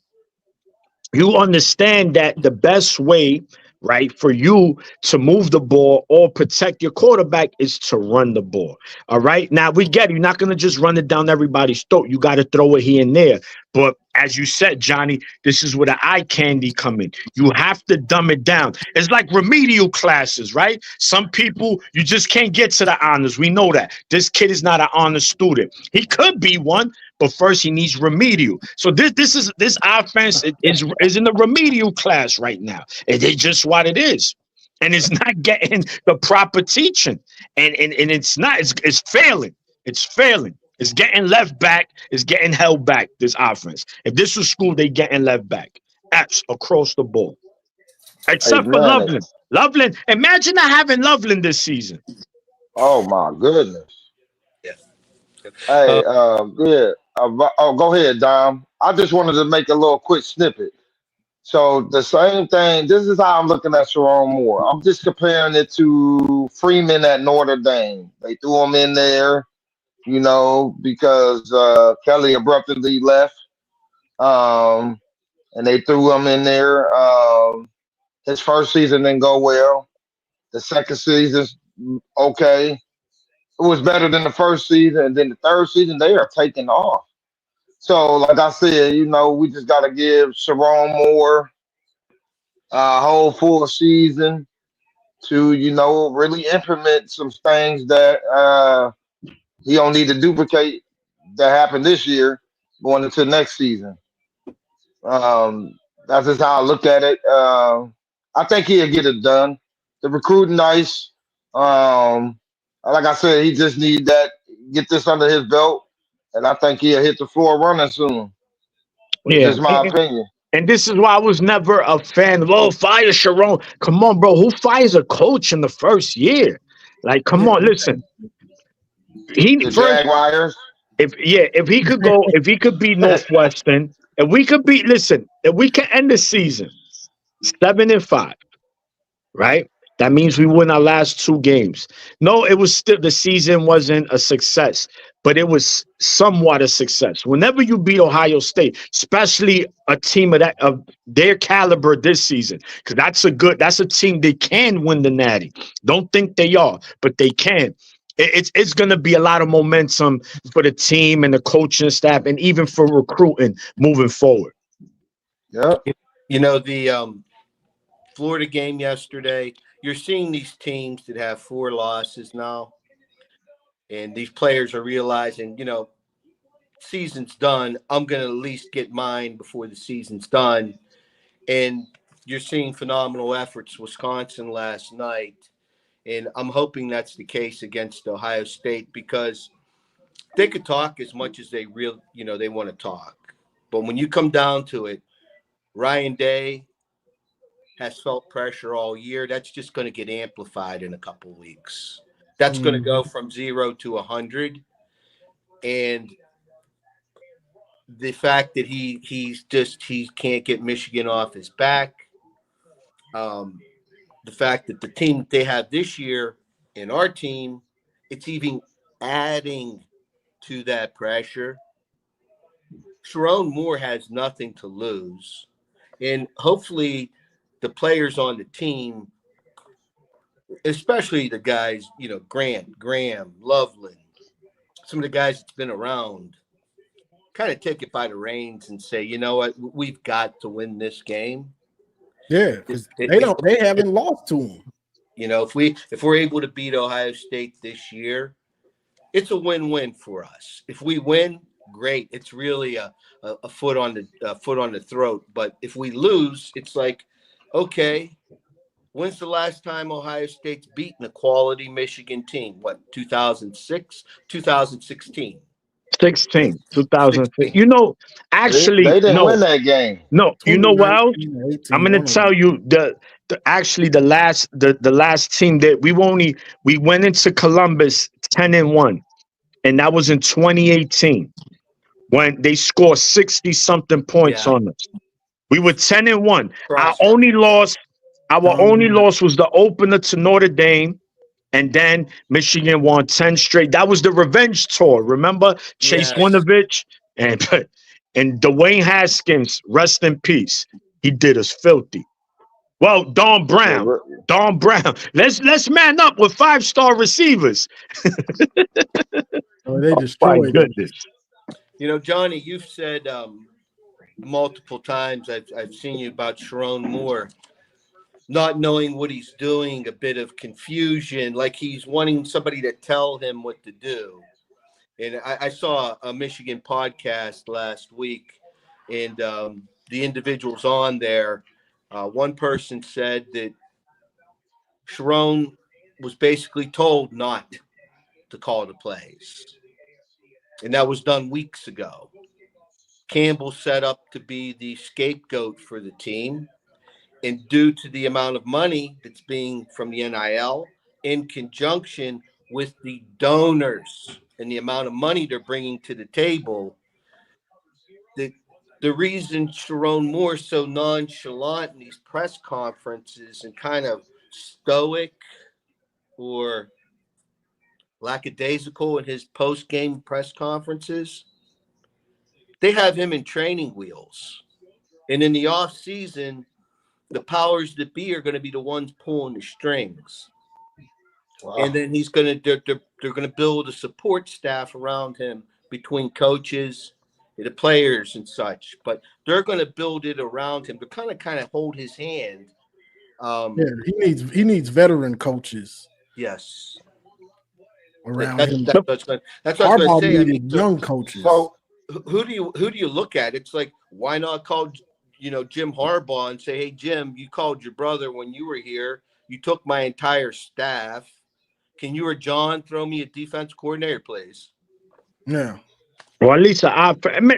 you understand that the best way, right, for you to move the ball or protect your quarterback is to run the ball. All right. Now we get it. You're not going to just run it down everybody's throat. You got to throw it here and there. But as you said, Johnny, this is where the eye candy come in. You have to dumb it down. It's like remedial classes, right? Some people, you just can't get to the honors. We know that. This kid is not an honor student. He could be one, but first he needs remedial. So this offense is in the remedial class right now. It's just what it is. And it's not getting the proper teaching. And it's not, it's failing. It's failing. It's getting left back. It's getting held back, this offense. If this was school, they getting left back. That's across the board. Hey Except for man, Loveland. Loveland, imagine not having Loveland this season. oh my goodness. Yeah. Hey, yeah. Oh, go ahead, Dom. I just wanted to make a little quick snippet. So the same thing. This is how I'm looking at Chiron Moore. I'm just comparing it to Freeman at Notre Dame. They threw him in there, you know, because Kelly abruptly left, and they threw him in there. His first season didn't go well. The second season, okay, it was better than the first season, and then the third season they are taking off. So, like I said, you know, we just got to give Sharon Moore a whole full season to, you know, really implement some things that he don't need to duplicate that happened this year going into next season. Um, that's just how I look at it. I think he'll get it done. The recruiting nice. Like I said, he just need that get this under his belt, and I think he'll hit the floor running soon. It's Yeah. just my opinion. And this is why I was never a fan of, oh, fire Sharon. Come on, bro. Who fires a coach in the first year? Like, come on, listen. He The first, Jaguars. if he could go, if he could beat Northwestern, if we could beat, listen, if we can end the season 7-5, right? That means we win our last two games. No, it was still the season wasn't a success, but it was somewhat a success. Whenever you beat Ohio State, especially a team of their caliber this season, because that's a team they can win the Natty. Don't think they are, but they can. It's going to be a lot of momentum for the team and the coaching staff, and even for recruiting moving forward. Yep. You know, the Florida game yesterday, you're seeing these teams that have 4 losses now, and these players are realizing, you know, season's done. I'm going to at least get mine before the season's done. And you're seeing phenomenal efforts. Wisconsin last night, and I'm hoping that's the case against Ohio State, because they could talk as much as they they want to talk. But when you come down to it, Ryan Day has felt pressure all year. That's just going to get amplified in a couple of weeks. That's going to go from 0 to 100. And the fact that he can't get Michigan off his back. The fact that the team that they have this year and our team, it's even adding to that pressure. Chiron Moore has nothing to lose. And hopefully the players on the team especially the guys, Grant, Graham, Loveland, some of the guys that's been around, kind of take it by the reins and say, you know what, we've got to win this game. Yeah, because they haven't lost to them. If we're able to beat Ohio State this year, it's a win-win for us. If we win, great. It's really a foot on the throat. But if we lose, it's like, okay, when's the last time Ohio State's beaten a quality Michigan team? What, 2006, 2016? 2006. They Actually, didn't win no. that game. No, you know what else? 2019 I'm gonna tell you the last team that we went into Columbus 10-1, and that was in 2018 when they scored 60 something points on us. We were 10-1. Our only loss was the opener to Notre Dame. And then Michigan won 10 straight. That was the revenge tour. Remember Chase Winovich and Dwayne Haskins, rest in peace. He did us filthy. Well, Don Brown. Let's man up with 5-star receivers. They destroyed my goodness. Johnny, you've said multiple times, I've seen you about Chiron Moore not knowing what he's doing, a bit of confusion, like he's wanting somebody to tell him what to do. And I saw a Michigan podcast last week, and the individuals on there, one person said that Chiron was basically told not to call the plays. And that was done weeks ago. Campbell set up to be the scapegoat for the team. And due to the amount of money that's being from the NIL in conjunction with the donors and the amount of money they're bringing to the table, the reason Chiron Moore is so nonchalant in these press conferences and kind of stoic or lackadaisical in his post-game press conferences, they have him in training wheels. And in the off season, the powers that be are going to be the ones pulling the strings. Wow. And then they're going to build a support staff around him between coaches, the players and such, but they're going to build it around him to kind of hold his hand. He needs veteran coaches. Yes. Around him. That's what I was going to say. Needed young coaches. So who do you look at? It's like, why not call Jim Harbaugh and say, hey, Jim, you called your brother when you were here. You took my entire staff. Can you or John throw me a defense coordinator, please? Yeah. Or at least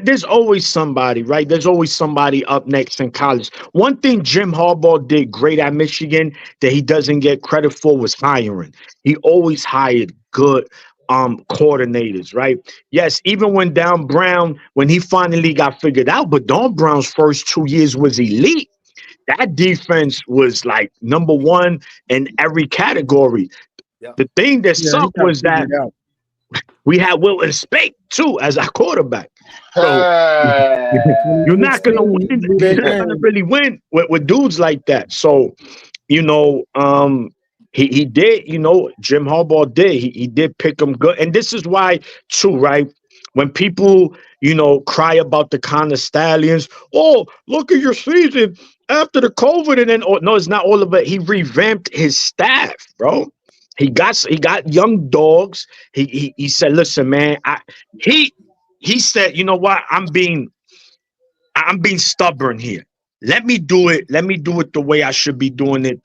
there's always somebody, right? There's always somebody up next in college. One thing Jim Harbaugh did great at Michigan that he doesn't get credit for was hiring. He always hired good coordinators, right? Yes, even when Don Brown, when he finally got figured out, but Don Brown's first 2 years was elite. That defense was like number one in every category. Yeah. The thing that sucked was that we had Wilton Speight too as our quarterback. So you're not gonna win. You're not gonna really win with dudes like that. So, he did. Jim Harbaugh did. He did pick them good, and this is why too, right? When people cry about the kind of Stallions, oh, look at your season after the COVID, and then no, it's not all of it. He revamped his staff, bro. He got young dogs. He said, listen, man, he said, you know what? I'm being stubborn here. Let me do it. Let me do it the way I should be doing it.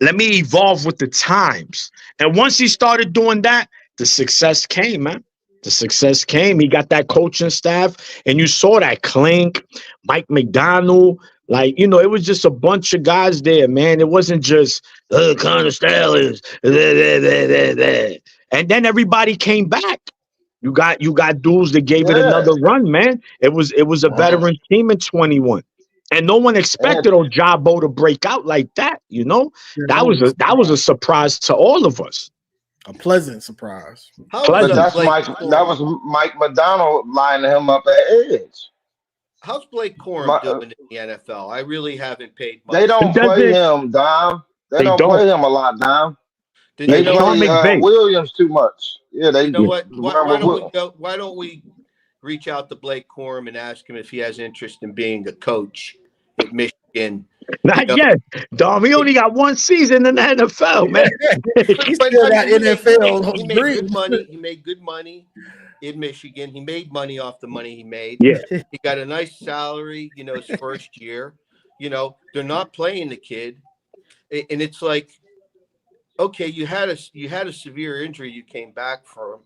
Let me evolve with the times. And once he started doing that, the success came, man. The success came. He got that coaching staff, and you saw that Clink, Mike McDonald. Like, it was just a bunch of guys there, man. It wasn't just kind of Stallions. And then everybody came back. You got dudes that gave it another run, man. It was a veteran team in 21. And no one expected Ojabo to break out like that, That was a surprise to all of us. A pleasant surprise. That was Mike McDonald lining him up at edge. How's Blake Corum doing in the NFL? I really haven't paid much. They don't play him, Dom. They don't play him a lot now. Then They you know play McVay. Williams too much. Yeah, they. You know what? Why don't we Will. go? Why don't we reach out to Blake Corum and ask him if he has interest in being a coach at Michigan? Not yet, Dom. He only got one season in the NFL, man. He still got NFL he made dreams. good money. He made good money in Michigan. He made money off the money he made. Yeah. He got a nice salary, his first year. They're not playing the kid. And it's like, okay, you had a severe injury you came back from.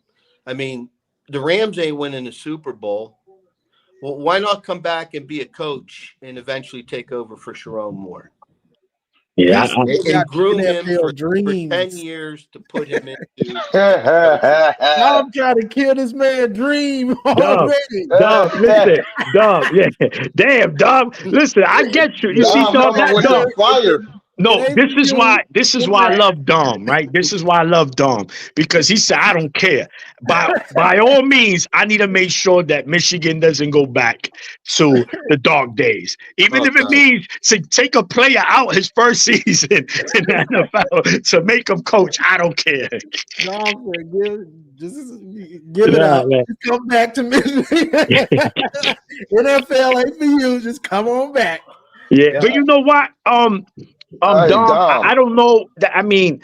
I mean, the Rams ain't winning the Super Bowl. Well, why not come back and be a coach and eventually take over for Chiron Moore? Yeah. And groom him for 10 dreams. years to put him into. I'm trying to kill this man's dream already. Dom, listen, Dom, yeah. Damn, Dom. Listen, I get you. You see, Dom, Dom. Fire. No, this is why I love Dom, right? This is why I love Dom, because he said, I don't care. By all means, I need to make sure that Michigan doesn't go back to the dark days. Even if it means to take a player out his first season in the NFL to make him coach, I don't care. Dom said, give it up. Man. Just come back to Michigan. NFL ain't for you. Just come on back. Yeah, but you know what? Dom, I don't know. I mean,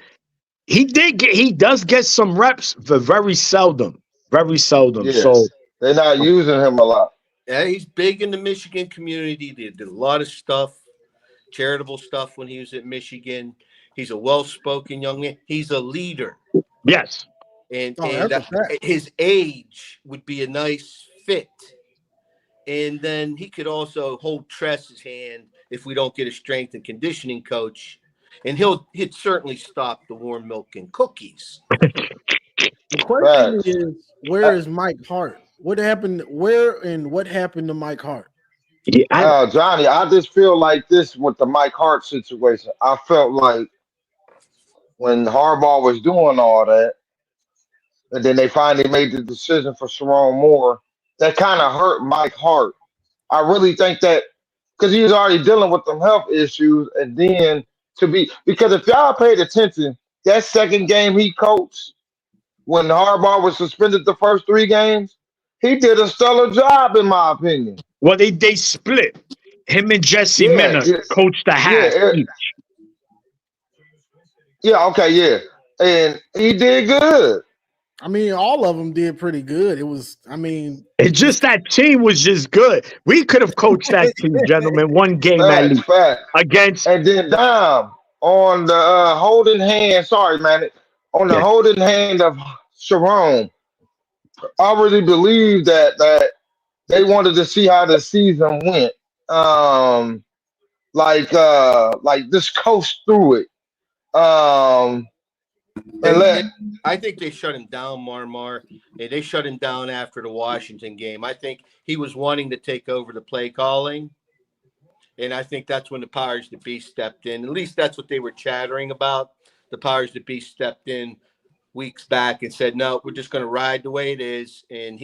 he does get some reps, but very seldom. Yes. So they're not using him a lot. Yeah, he's big in the Michigan community. They did a lot of stuff, charitable stuff when he was at Michigan. He's a well-spoken young man. He's a leader. Yes. And his age would be a nice fit. And then he could also hold Tress's hand if we don't get a strength and conditioning coach. And he'd certainly stop the warm milk and cookies. The question is, where is Mike Hart? What happened? What happened to Mike Hart? Yeah, Johnny, I just feel like this with the Mike Hart situation. I felt like when Harbaugh was doing all that, and then they finally made the decision for Chiron Moore, that kind of hurt Mike Hart. I really think that because he was already dealing with some health issues, and then because if y'all paid attention, that second game he coached when Harbaugh was suspended the first 3 games, he did a stellar job in my opinion. Well, they split. Him and Jesse Minna coached the half each. Yeah, okay, yeah. And he did good. I mean, all of them did pretty good. It's just that team was just good. We could have coached that team, gentlemen, one game at least against. And then Dom on the holding hand. Sorry, man. On the holding hand of Chiron, I really believe that they wanted to see how the season went. Like just coast through it. I think they shut him down, Marmar. They shut him down after the Washington game. I think he was wanting to take over the play calling, and I think that's when the powers that be stepped in. At least that's what they were chattering about. The powers that be stepped in weeks back and said, "No, we're just going to ride the way it is," and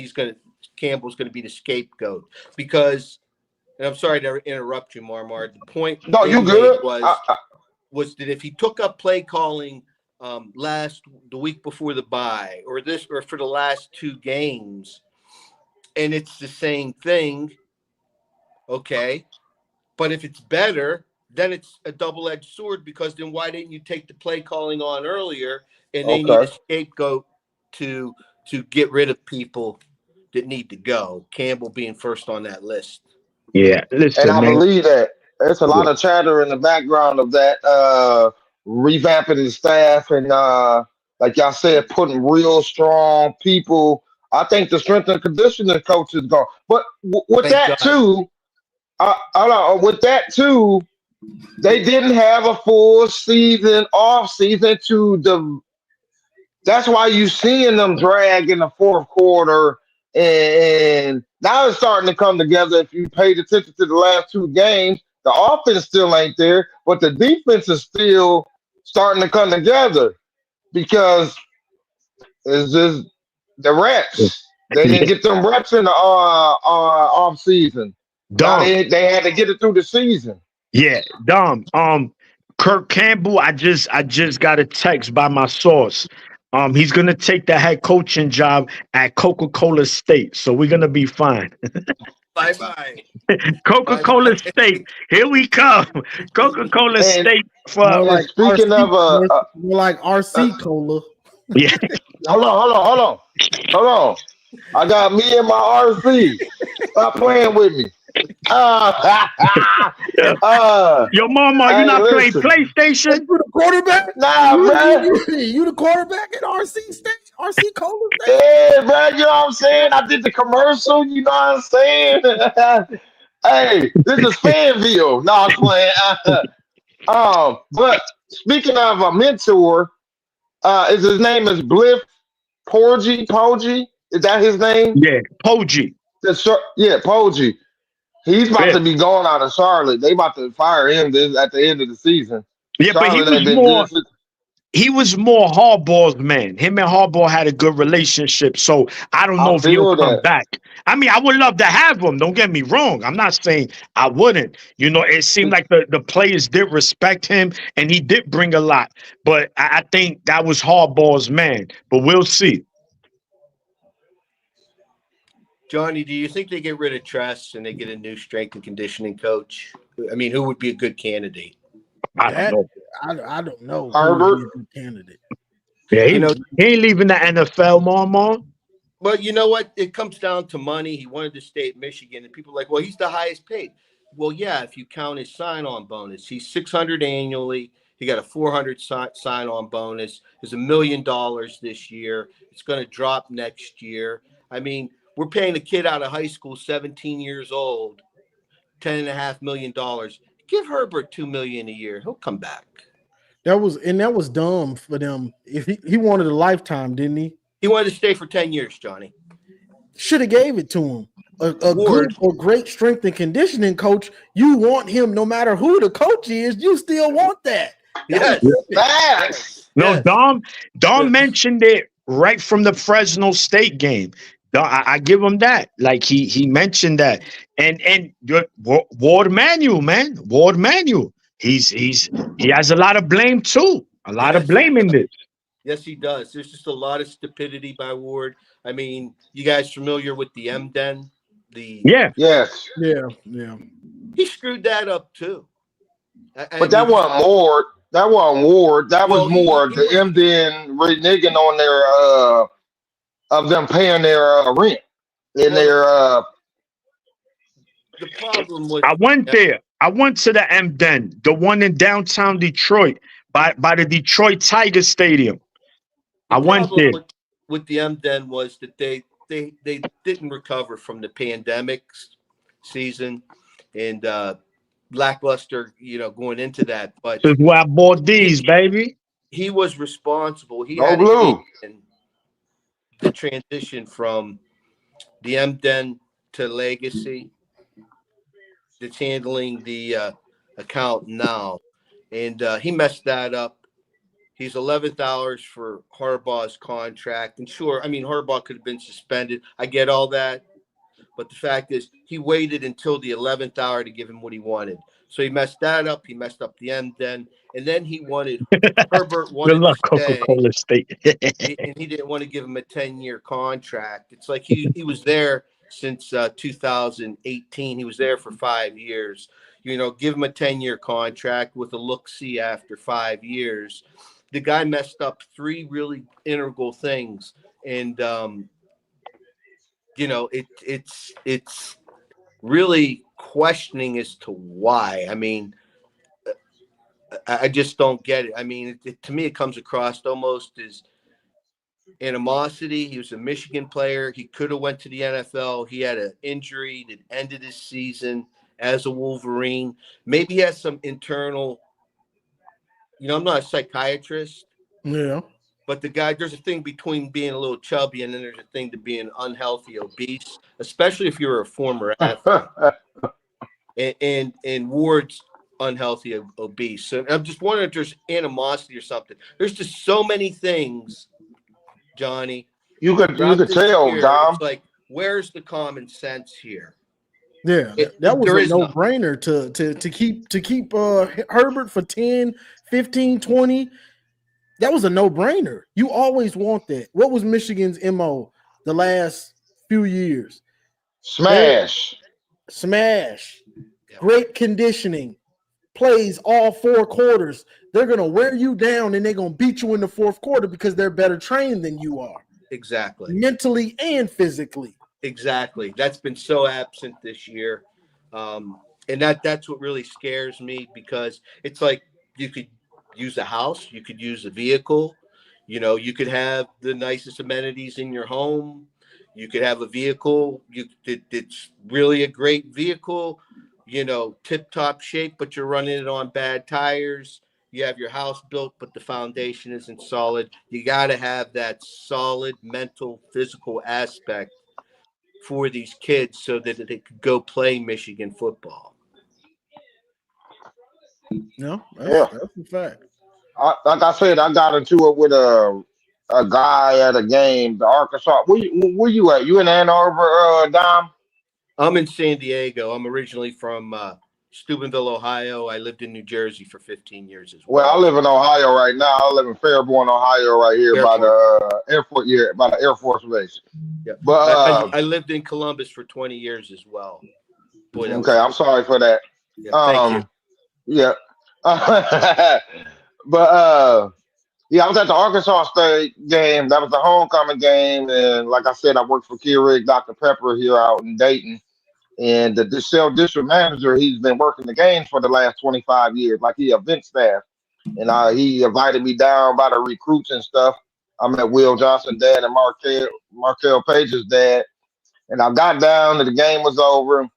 Campbell's going to be the scapegoat because. And I'm sorry to interrupt you, Marmar. The point you good was that if he took up play calling the week before the bye or for the last 2 games, and it's the same thing, okay. But if it's better, then it's a double-edged sword because then why didn't you take the play calling on earlier? And they need a scapegoat to get rid of people that need to go. Campbell being first on that list. Yeah, listen, and I believe that there's a lot of chatter in the background of that, revamping the staff and like y'all said, putting real strong people. I think the strength and conditioning coach is gone. But with that too, they didn't have a full season, off season that's why you seeing them drag in the fourth quarter. And now it's starting to come together. If you paid attention to the last 2 games, the offense still ain't there, but the defense is still starting to come together because it's just the reps. They didn't get them reps in the off season. Now they had to get it through the season. Yeah, Dom. Kirk Campbell, I just got a text by my source. He's gonna take the head coaching job at Coca-Cola State, so we're gonna be fine. Bye-bye. Coca-Cola Bye-bye. State, here we come. Coca-Cola And State More for and like speaking RC, of more like RC cola. yeah. hold on. I got me and my RC. Stop playing with me. Uh, uh, Yo, mama, you hey, not playing listen. Hey, PlayStation? you the quarterback? Nah, You, man. you the quarterback at RC State? RC Cola State? Yeah, man. You know what I'm saying? I did the commercial. You know what I'm saying? Hey, this is Fanville. No, I'm playing. But speaking of a mentor, is his name is Bliff Porgy? Is that his name? Yeah, Poggi. Yeah, Porgy. He's about Yeah. to be gone out of Charlotte. They about to fire him at the end of the season. Yeah, but Charlotte ain't been good since. he was more Harbaugh's man. Him and Harbaugh had a good relationship, so I don't know I if he'll feel come that. back. I mean, I would love to have him. Don't get me wrong. I'm not saying I wouldn't. You know, it seemed like the players did respect him, and he did bring a lot. But I think that was Harbaugh's man. But we'll see. Johnny, do you think they get rid of Tress and they get a new strength and conditioning coach? I mean, who would be a good candidate? I don't know. I don't know who would Herbert. be a good candidate. Yeah, You know, he ain't leaving the NFL, Mama. well, you know what? It comes down to money. He wanted to stay at Michigan, and people are like, well, he's the highest paid. Well, yeah, if you count his sign-on bonus, he's $600 annually. He got a $400 sign-on bonus. There's $1 million this year. It's going to drop next year. I mean, we're paying a kid out of high school, 17 years old, $10.5 million. Give Herbert $2 million a year. He'll come back. That was dumb for them. If he wanted a lifetime, didn't he? He wanted to stay for 10 years, Johnny. Should have gave it to him. A Ward. good or great strength and conditioning coach, you want him no matter who the coach is, you still want that. Yes. Facts. No, Yes. Dom Yes. mentioned it right from the Fresno State game. I give him that. Like he mentioned that. And Ward Manuel, man. Ward Manuel. He has a lot of blame too. A lot of blame in this. Yes, he does. There's just a lot of stupidity by Ward. I mean, you guys familiar with the M-Den? Yeah. Yes. Yeah. He screwed that up too. But that wasn't Ward. That wasn't Ward. That was Well, more the MDN reneging on their of them paying their rent and their the problem was I went there. I went to the M-Den, the one in downtown Detroit by the Detroit Tiger Stadium. I went there. with the M-Den was that they didn't recover from the pandemic season and lackluster, going into that. But This is where I bought these, baby. he was responsible. He Go had Blue. the transition from the M-Den to Legacy that's handling the account now. And he messed that up. He's 11th hours for Harbaugh's contract. And sure, I mean, Harbaugh could have been suspended. I get all that. But the fact is, he waited until the 11th hour to give him what he wanted. So he messed that up. He messed up the M-Den. And then Herbert Good wanted luck, to stay. Coca-Cola State. And he didn't want to give him a 10-year contract. It's like he was there since 2018. He was there for 5 years. Give him a 10-year contract with a look-see after 5 years. The guy messed up 3 really integral things. And, it's really questioning as to why. I mean, I just don't get it. I mean, to me, it comes across almost as animosity. He was a Michigan player. He could have went to the NFL. He had an injury that ended his season as a Wolverine. Maybe he has some internal, I'm not a psychiatrist. Yeah. But there's a thing between being a little chubby and then there's a thing to being unhealthy, obese, especially if you're a former athlete. and Ward's unhealthy, obese. So I'm just wondering if there's animosity or something. There's just so many things, Johnny. You could throughout this tell, year, Dom. It's like, where's the common sense here? Yeah, that was there a is none. no-brainer to keep Herbert for 10, 15, 20. That was a no-brainer. You always want that. What was Michigan's MO the last few years? Smash. Smash. Yep. Great conditioning. Plays all 4 quarters. They're going to wear you down and they're going to beat you in the 4th quarter because they're better trained than you are. Exactly. Mentally and physically. Exactly. That's been so absent this year. And that's what really scares me, because it's like you could use a house, you could use a vehicle, you could have the nicest amenities in your home. You could have a vehicle, it's really a great vehicle, tip-top shape, but you're running it on bad tires. You have your house built, but the foundation isn't solid. You got to have that solid mental, physical aspect for these kids so that they could go play Michigan football. No, Yeah. that's a fact. Like I said, I got into it with a guy at a game, the Arkansas. Where you at? You in Ann Arbor, Dom? I'm in San Diego. I'm originally from Steubenville, Ohio. I lived in New Jersey for 15 years as Well, I well. live in Ohio right now. I live in Fairborn, Ohio, right here by the airport. Yeah, by the Air Force Base. Yeah. But I lived in Columbus for 20 years as well. Boy, that okay, I'm sorry for that. Yeah, thank you. Yeah. But yeah, I was at the Arkansas State game. That was the homecoming game, and like I said, I worked for Keurig Dr. Pepper here out in Dayton. And the Shell district manager, he's been working the games for the last 25 years, like he event staff. And he invited me down by the recruits and stuff. I met Will Johnson dad and Markel Page's dad. And I got down and the game was over.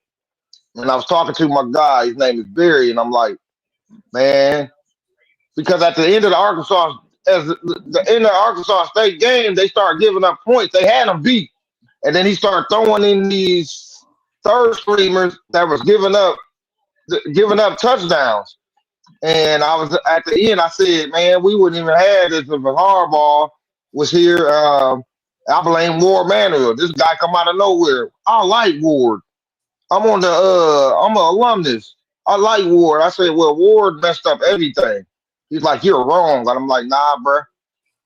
And I was talking to my guy, his name is Barry, and I'm like, man, because at the end of the Arkansas State game, they started giving up points. They had him beat. And then he started throwing in these third streamers that was giving up touchdowns. And I was at the end, I said, man, we wouldn't even have this if Harbaugh was here. I blame Ward Manuel. This guy come out of nowhere. I like Ward. I'm an alumnus. I like Ward. I said, well, Ward messed up everything. He's like, you're wrong. And I'm like, nah, bro.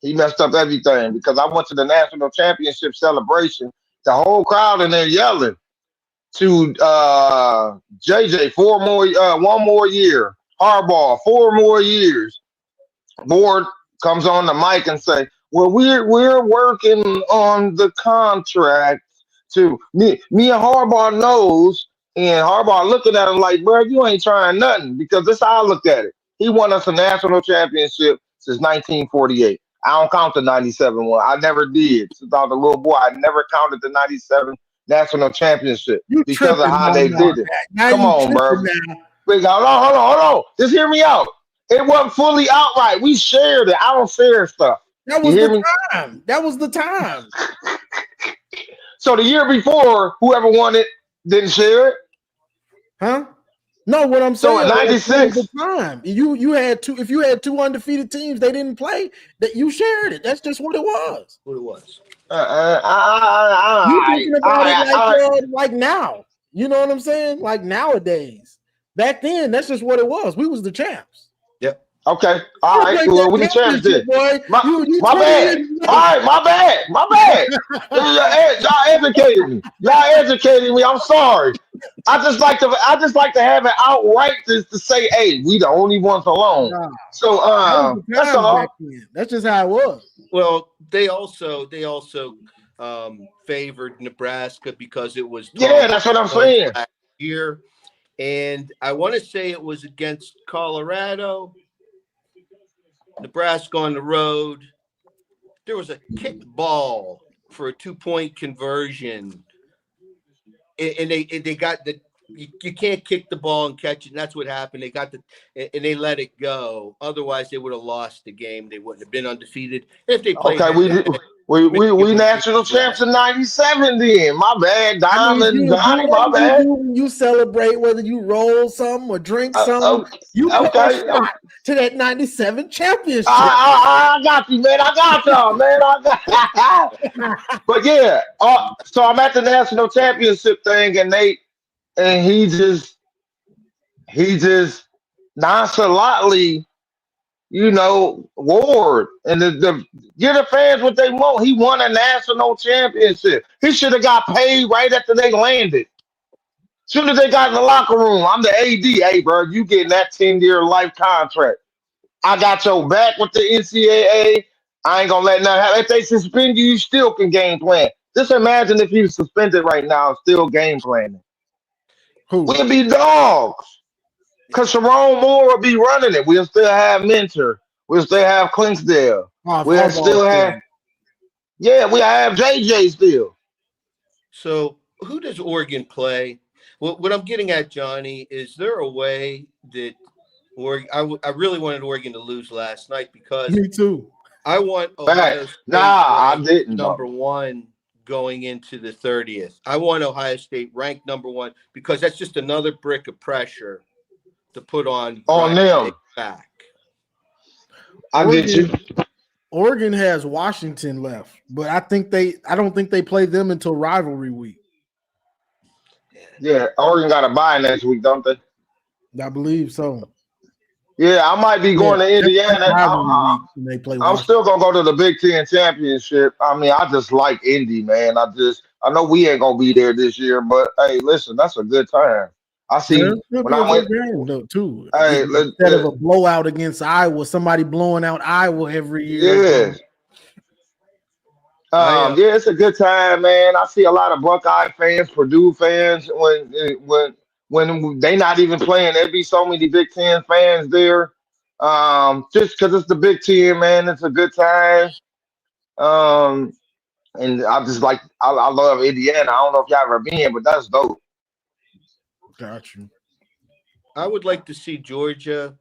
He messed up everything, because I went to the national championship celebration. The whole crowd in there yelling to JJ, 1 more year. Harbaugh, 4 more years. Board comes on the mic and say, well, we're working on the contract to me and Harbaugh knows, and Harbaugh looking at him like, bro, you ain't trying nothing, because this is how I looked at it. He won us a national championship since 1948. I don't count the 97 one. I never did. Since I was a little boy, I never counted the 97 national championship because of how they did it. Come on, bro. Hold on. Just hear me out. It wasn't fully outright. We shared it. I don't share stuff. That was the time. That was the time. So the year before, whoever won it didn't share it? Huh? No, what I'm saying. So in 96, the time you had two. If you had 2 undefeated teams, they didn't play. That you shared it. That's just what it was. What it was. You thinking about it like now? You know what I'm saying? Like nowadays. Back then, that's just what it was. We was the champs. Yep. Okay. All right. Well, we the champs did. Boy. My bad. All right. My bad. Y'all educated me. I'm sorry. I just like to have it outright to say, hey, we the only ones alone. Nah. So that's all. That's just how it was. Well, they also favored Nebraska because it was that's what I'm saying. Last year. And I want to say it was against Colorado, Nebraska on the road. There was a kick ball for a 2-point conversion. And they got you can't kick the ball and catch it. And that's what happened. And they let it go. Otherwise, they would have lost the game. They wouldn't have been undefeated if they played. Okay, we national champs in 97 then. My bad, Donnie, my bad. You celebrate whether you roll some or drink some. You put a shot to that 97 championship. I got you, man. I got y'all, man. But yeah, so I'm at the national championship thing, and they and he just nonchalantly, warred and the give the fans what they want. He won a national championship. He should have got paid right after they landed. Soon as they got in the locker room, I'm the AD. Hey, bro, you getting that 10-year life contract. I got your back with the NCAA. I ain't gonna let nothing happen. If they suspend you, you still can game plan. Just imagine if he was suspended right now, still game planning. Who? We'd be dogs. Because Chiron Moore will be running it. We'll still have Mentor. We'll still have Clinksdale. Oh, if We'll Harbaugh still have, still. yeah, we'll have JJ still. So who does Oregon play? Well, what I'm getting at, Johnny, is there a way that Oregon? I really wanted Oregon to lose last night because Me too. I want Back. Ohio State Nah, I ranked didn't, number though. 1 going into the 30th. I want Ohio State ranked number 1 because that's just another brick of pressure to put on On Bryce them. back. I get you. Oregon has Washington left, but I don't think they play them until rivalry week. Yeah, Oregon got a bye next week, don't they? I believe so. Yeah, I might be Yeah, going to that's Indiana. rivalry week when they play I'm Washington. still gonna go to the Big Ten championship. I mean, I just like Indy, man. I know we ain't gonna be there this year, but hey, listen, that's a good time. I Yeah, see it'll when be a I good went. game though too. Hey, Instead of a blowout against Iowa, somebody blowing out Iowa every year. yeah, yeah, it's a good time, man. I see a lot of Buckeye fans, Purdue fans. When they not even playing, there be so many Big Ten fans there. Just because it's the Big Ten, man, it's a good time. Um, and I just like I love Indiana. I don't know if y'all ever been, but that's dope. Got you. I would like to see Georgia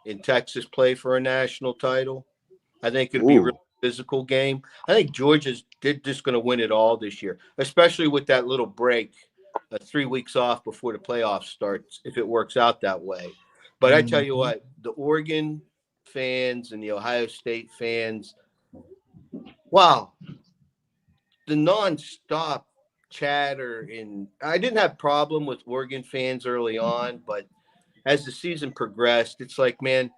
and Texas play for a national title. I think it'd be a Ooh, really physical game. I think they're just going to win it all this year, especially with that little break, 3 weeks off before the playoffs starts, if it works out that way. But I tell you Mhm. what, the Oregon fans and the Ohio State fans, wow, the nonstop chatter. And I didn't have problem with Oregon fans early on, but as the season progressed, it's like, man,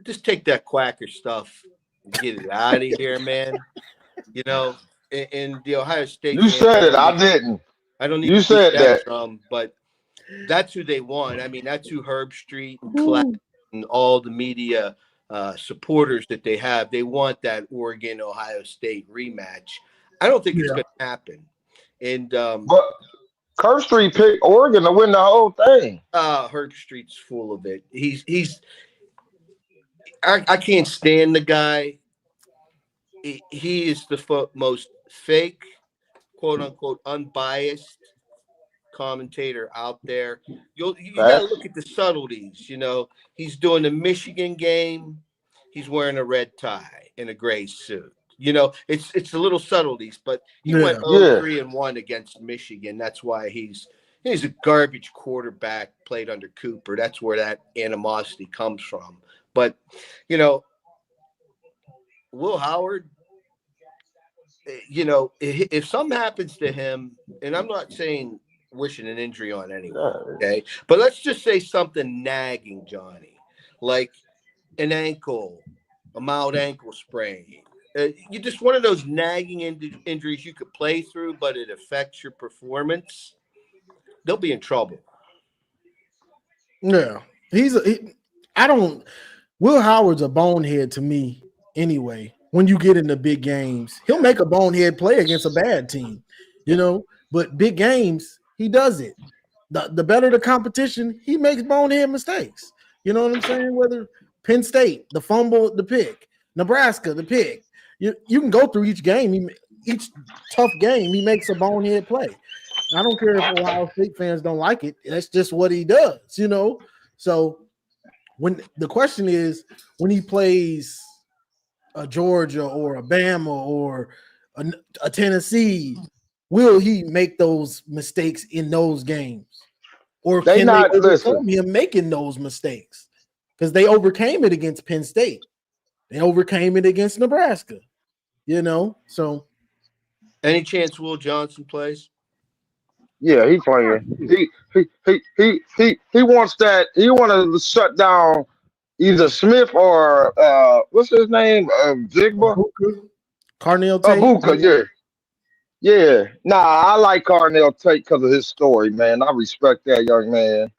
just take that quacker stuff and get it out of here, man. You know, and the Ohio State you fans, said it. I didn't. I don't need You to beat said that that. drum, but that's who they want. I mean, that's who Herb Street and Clapp Woo. and all the media supporters that they have. They want that Oregon Ohio State rematch. I don't think it's Yeah. going to happen. And But Kirk Street picked Oregon to win the whole thing. Herb Street's full of it. I can't stand the guy. He is the most fake, quote unquote, unbiased commentator out there. You got to Facts. look at the subtleties. You know, he's doing the Michigan game. He's wearing a red tie and a gray suit. You know, it's the little subtleties. But he went Yeah. 0-3-1 against Michigan. That's why he's a garbage quarterback. Played under Cooper. That's where that animosity comes from. But you know, Will Howard, you know, if something happens to him, and I'm not saying wishing an injury on anyone, Yeah. okay, but let's just say something nagging, Johnny, like an ankle, a mild ankle sprain. You just one of those nagging injuries you could play through, but it affects your performance. They'll be in trouble. Yeah. I don't. Will Howard's a bonehead to me anyway. When you get into big games, he'll make a bonehead play against a bad team, but big games, he does it. The better the competition, he makes bonehead mistakes. You know what I'm saying? Whether Penn State, the fumble, the pick, Nebraska, the pick. You can go through each game, each tough game, he makes a bonehead play. I don't care if Ohio State fans don't like it. That's just what he does. So when the question is when he plays a Georgia or a Bama or a Tennessee, will he make those mistakes in those games? Or They can they not listen. overcome him making those mistakes? Because they overcame it against Penn State. They overcame it against Nebraska. So Any chance Will Johnson plays? Yeah, he playing. He wants that. He want to shut down either Smith or what's his name? Jigba. Ibuka, Carnell Tate. Buka. Yeah, yeah. Nah, I like Carnell Tate because of his story, man. I respect that young man.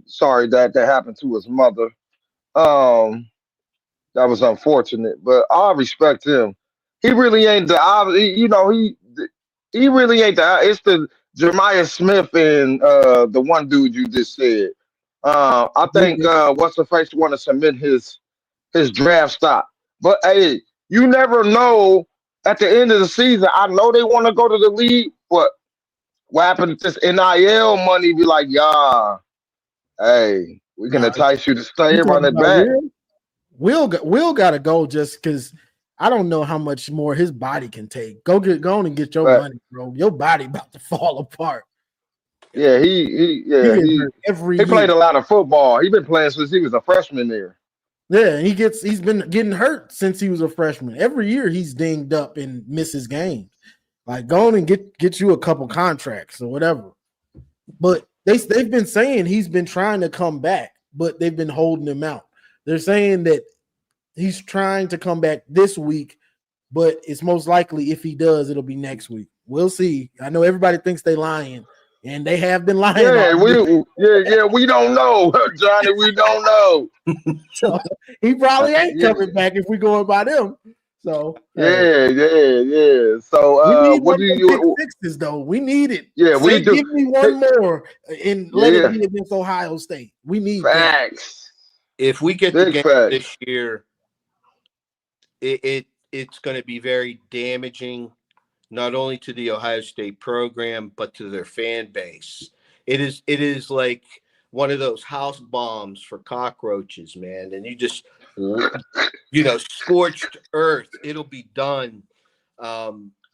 Sorry that happened to his mother. Um, that was unfortunate, but I respect him. He really ain't the, you know, he really ain't the. It's the Jeremiah Smith and the one dude you just said. I think Ibuka. what's the face want to submit his draft stock, but hey, you never know. At the end of the season, I know they want to go to the league, but what happened to this NIL money? Be like, yeah, hey, we can Nah, entice you to you stay, run talking it about back. Will? Will got to go just because I don't know how much more his body can take. Go on and get your But money, bro. Your body about to fall apart. yeah, He gets hurt every he played year. a lot of football. He been playing since he was a freshman there. Yeah, he's been getting hurt since he was a freshman. Every year he's dinged up and misses games. Like go on and get you a couple contracts or whatever. But they've been saying he's been trying to come back, but they've been holding him out. They're saying that he's trying to come back this week, but it's most likely if he does, it'll be next week. We'll see. I know everybody thinks they're lying, and they have been lying all Yeah, we don't know, Johnny. We don't know. So he probably ain't Yeah, coming back if we going by them. So hey, yeah. So we need what one do of them pick you? sixes though. We need it. Yeah, Say we do. give me one more and let it Yeah, be against Ohio State. We need that. facts. If we get the Big game facts. this year, it's going to be very damaging, not only to the Ohio State program but to their fan base. It is like one of those house bombs for cockroaches, man. And you just scorched earth. It'll be done.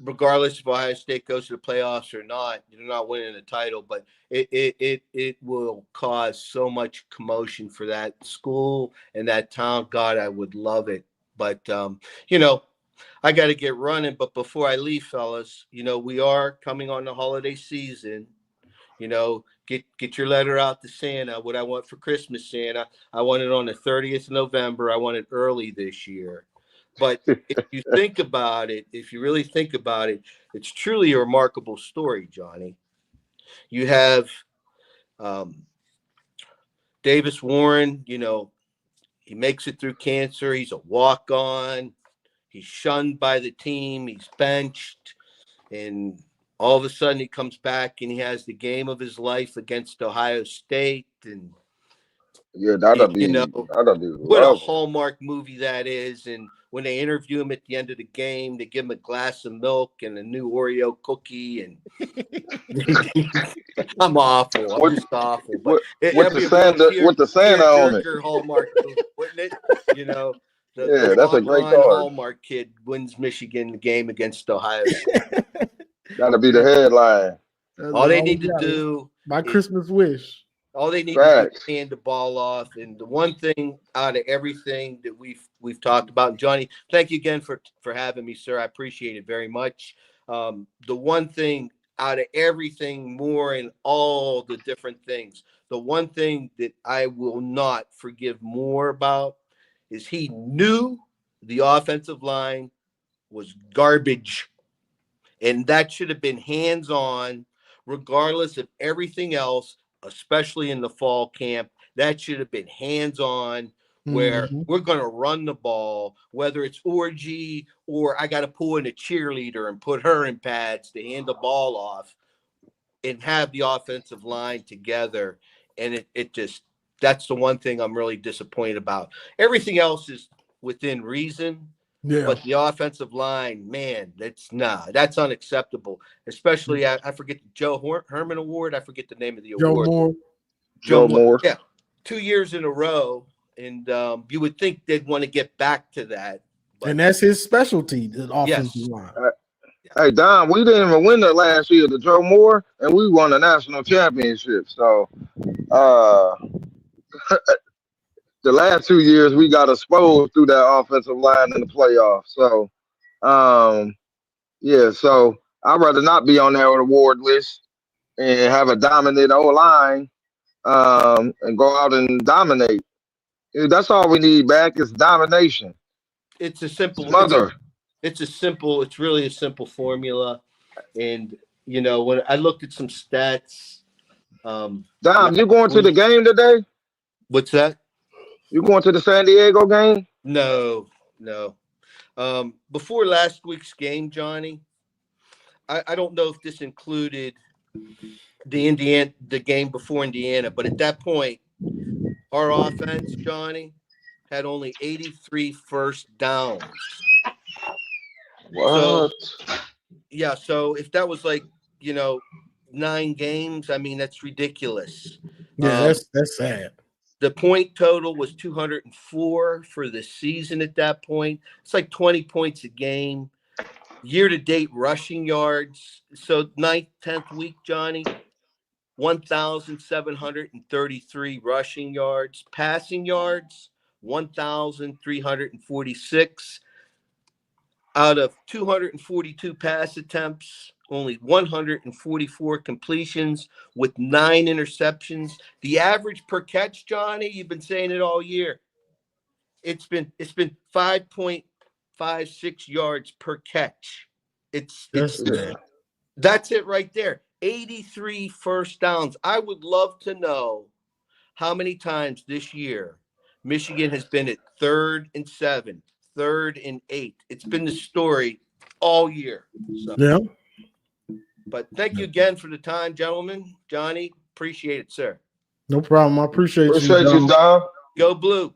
Regardless if Ohio State goes to the playoffs or not, you're not winning the title, but it will cause so much commotion for that school and that town. God, I would love it. But I got to get running. But before I leave, fellas, we are coming on the holiday season. Get your letter out to Santa. What I want for Christmas, Santa. I want it on the 30th of November. I want it early this year. But if you think about it, if you really think about it, it's truly a remarkable story, Johnny. You have Davis Warren, he makes it through cancer. He's a walk-on. He's shunned by the team. He's benched. And all of a sudden he comes back and he has the game of his life against Ohio State. And, Yeah, that'll be what a love. Hallmark movie that is. And when they interview him at the end of the game, they give him a glass of milk and a new Oreo cookie. And I'm awful. I'm just awful. But With the Santa on it. tearjerker Hallmark movie, wouldn't it? The Yeah, that's a great walk-on card. Hallmark kid wins Michigan the game against Ohio State. That'll be the headline. All they need to do my Christmas wish. All they need to do Facts. is hand the ball off. And the one thing out of everything that we've talked about, and Johnny, thank you again for having me, sir. I appreciate it very much. The one thing out of everything, more in all the different things, the one thing that I will not forgive more about is he knew the offensive line was garbage. And that should have been hands-on, regardless of everything else, especially in the fall camp. That should have been hands-on, where we're going to run the ball, whether it's orgy or I got to pull in a cheerleader and put her in pads to hand the ball off and have the offensive line together. And it just, that's the one thing I'm really disappointed about. Everything else is within reason. Yeah. But the offensive line, man, that's unacceptable. Especially, I forget the Joe Herman Award. I forget the name of the award. Joe Moore. Yeah, 2 years in a row, and you would think they'd want to get back to that. But, and that's his specialty, the offensive line. Hey, Don, we didn't even win it last year, the Joe Moore, and we won the national championship. So, the last 2 years we got exposed through that offensive line in the playoffs. So, yeah. So I'd rather not be on that award list. and have a dominant O line, and go out and dominate. That's all we need back is domination. It's a simple. Smother. It's really a simple formula. And when I looked at some stats, Dom, last you going to the week. game today? What's that? You going to the San Diego game? No. Before last week's game, Johnny, I don't know if this included the game before Indiana, but at that point, our offense, Johnny, had only 83 first downs. What? So if that was 9 games, I mean, that's ridiculous. Yeah, that's sad. The point total was 204 for the season at that point. It's like 20 points a game. Year-to-date rushing yards. So 9th, 10th week, Johnny, 1,733 rushing yards. Passing yards, 1,346. Out of 242 pass attempts, only 144 completions with 9 interceptions. The average per catch, Johnny, you've been saying it all year. It's been 5.56 yards per catch. That's it right there. 83 first downs. I would love to know how many times this year Michigan has been at 3rd and 7, 3rd and 8. It's been the story all year. So. Yeah. But thank you again for the time, gentlemen. Johnny, appreciate it, sir. No problem. I appreciate you, Dom. Go Blue.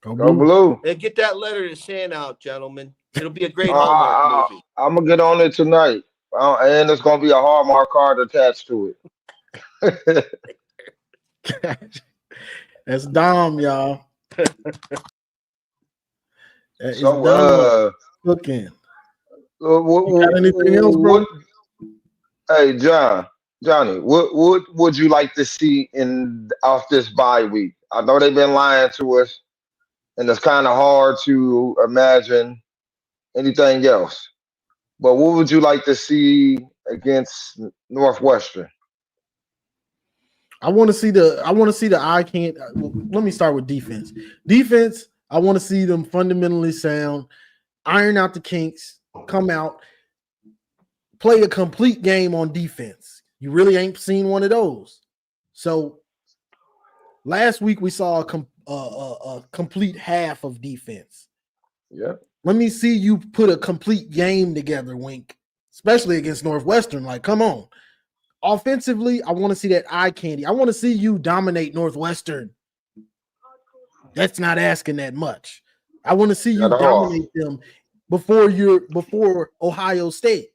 Go Blue. And get that letter to Santa out, gentlemen. It'll be a great Hallmark movie. I'm going to get on it tonight. And there's going to be a Hallmark card attached to it. That's Dom, y'all. Cooking. Got anything else, bro? Hey, Johnny, what would you like to see off this bye week? I know they've been lying to us, and it's kind of hard to imagine anything else. But what would you like to see against Northwestern? I want to see the eye can't. Let me start with defense. Defense, I want to see them fundamentally sound, iron out the kinks, come out, play a complete game on defense. You really ain't seen one of those. So last week we saw a complete half of defense. Yeah. Let me see you put a complete game together, Wink, especially against Northwestern. Like, come on. Offensively, I want to see that eye candy. I want to see you dominate Northwestern. That's not asking that much. I want to see you dominate them before Ohio State.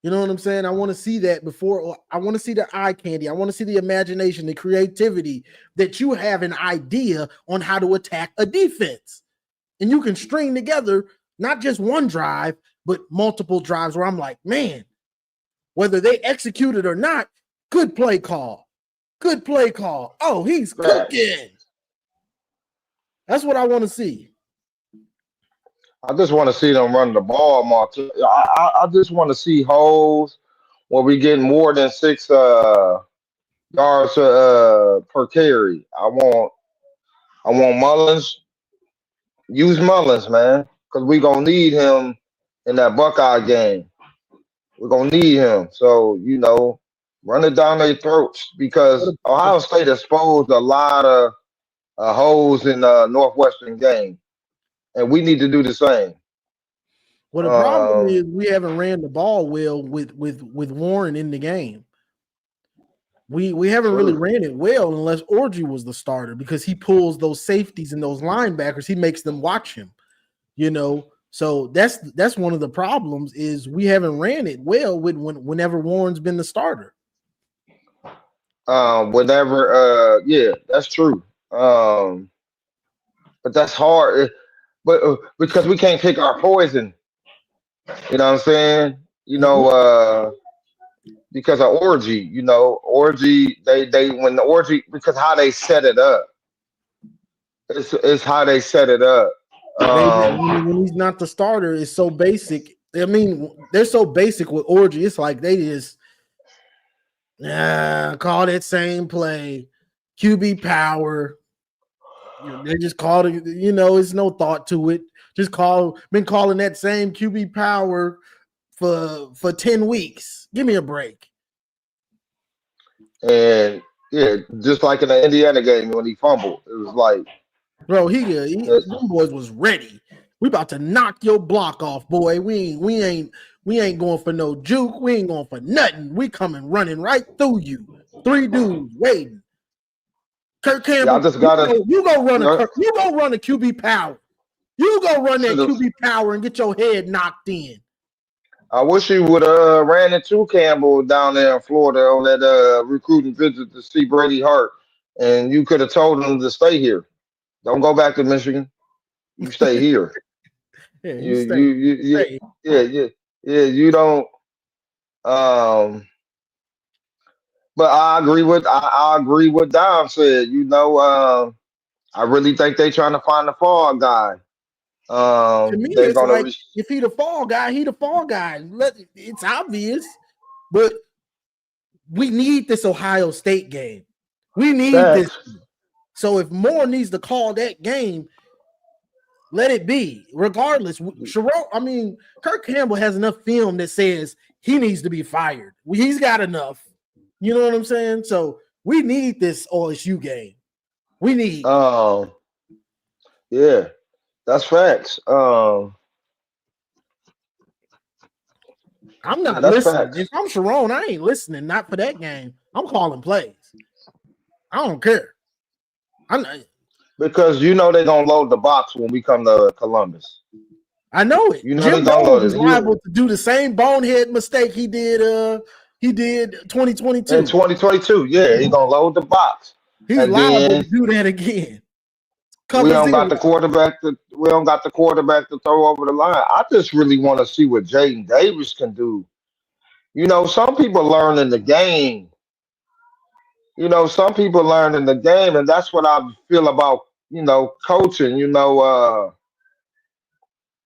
You know what I'm saying? I want to see that before. I want to see the eye candy. I want to see the imagination, the creativity that you have an idea on how to attack a defense. And you can string together not just one drive, but multiple drives where I'm like, man, whether they execute it or not, good play call. Good play call. Oh, he's cooking. That's what I want to see. I just want to see them run the ball more. I just want to see holes where we get more than 6 yards per carry. I want Mullins. Use Mullins, man, because we're going to need him in that Buckeye game. We're going to need him. So, run it down their throats because Ohio State exposed a lot of holes in the Northwestern game. And we need to do the same. Well, the problem is we haven't ran the ball well with Warren in the game. We haven't really ran it well unless Orji was the starter because he pulls those safeties and those linebackers. He makes them watch him, So that's one of the problems is we haven't ran it well whenever Warren's been the starter. Yeah, that's true. But that's hard. But because we can't pick our poison. You know what I'm saying? Because of Orgy, Orgy, they when the Orgy, because how they set it up. It's how they set it up. When he's not the starter, it's so basic. I mean, they're so basic with Orgy. It's like they just Call that same play. QB power. They just called it, it's no thought to it. Been calling that same QB power for 10 weeks. Give me a break. And yeah, just like in the Indiana game when he fumbled, it was like, bro, them boys was ready. We about to knock your block off, boy. We ain't going for no juke. We ain't going for nothing. We coming running right through you. 3 dudes waiting. Kirk Campbell, I just gotta. you go run a QB power. You go run that QB power and get your head knocked in. I wish you would have ran into Campbell down there in Florida on that recruiting visit to see Brady Hart, and you could have told him to stay here. Don't go back to Michigan. You stay here. Yeah, you don't. But I agree with Dom said. I really think they trying to find the fall guy. To me, They're it's gonna like if he the fall guy, he the fall guy. It's obvious, but we need this Ohio State game. We need this. So if Moore needs to call that game, let it be. Regardless, Kirk Campbell has enough film that says he needs to be fired. He's got enough. You know what I'm saying? So we need this OSU game. We need. Yeah, that's facts. I'm not listening. If I'm Chiron, I ain't listening. Not for that game. I'm calling plays. I don't care. Because they're gonna load the box when we come to Columbus. I know it. Jim Rose is liable to do the same bonehead mistake he did 2022. In 2022, yeah, he's gonna load the box. He's liable to do that again. We don't got the quarterback to throw over the line. I just really want to see what Jaden Davis can do. Some people learn in the game. Some people learn in the game, and that's what I feel about coaching.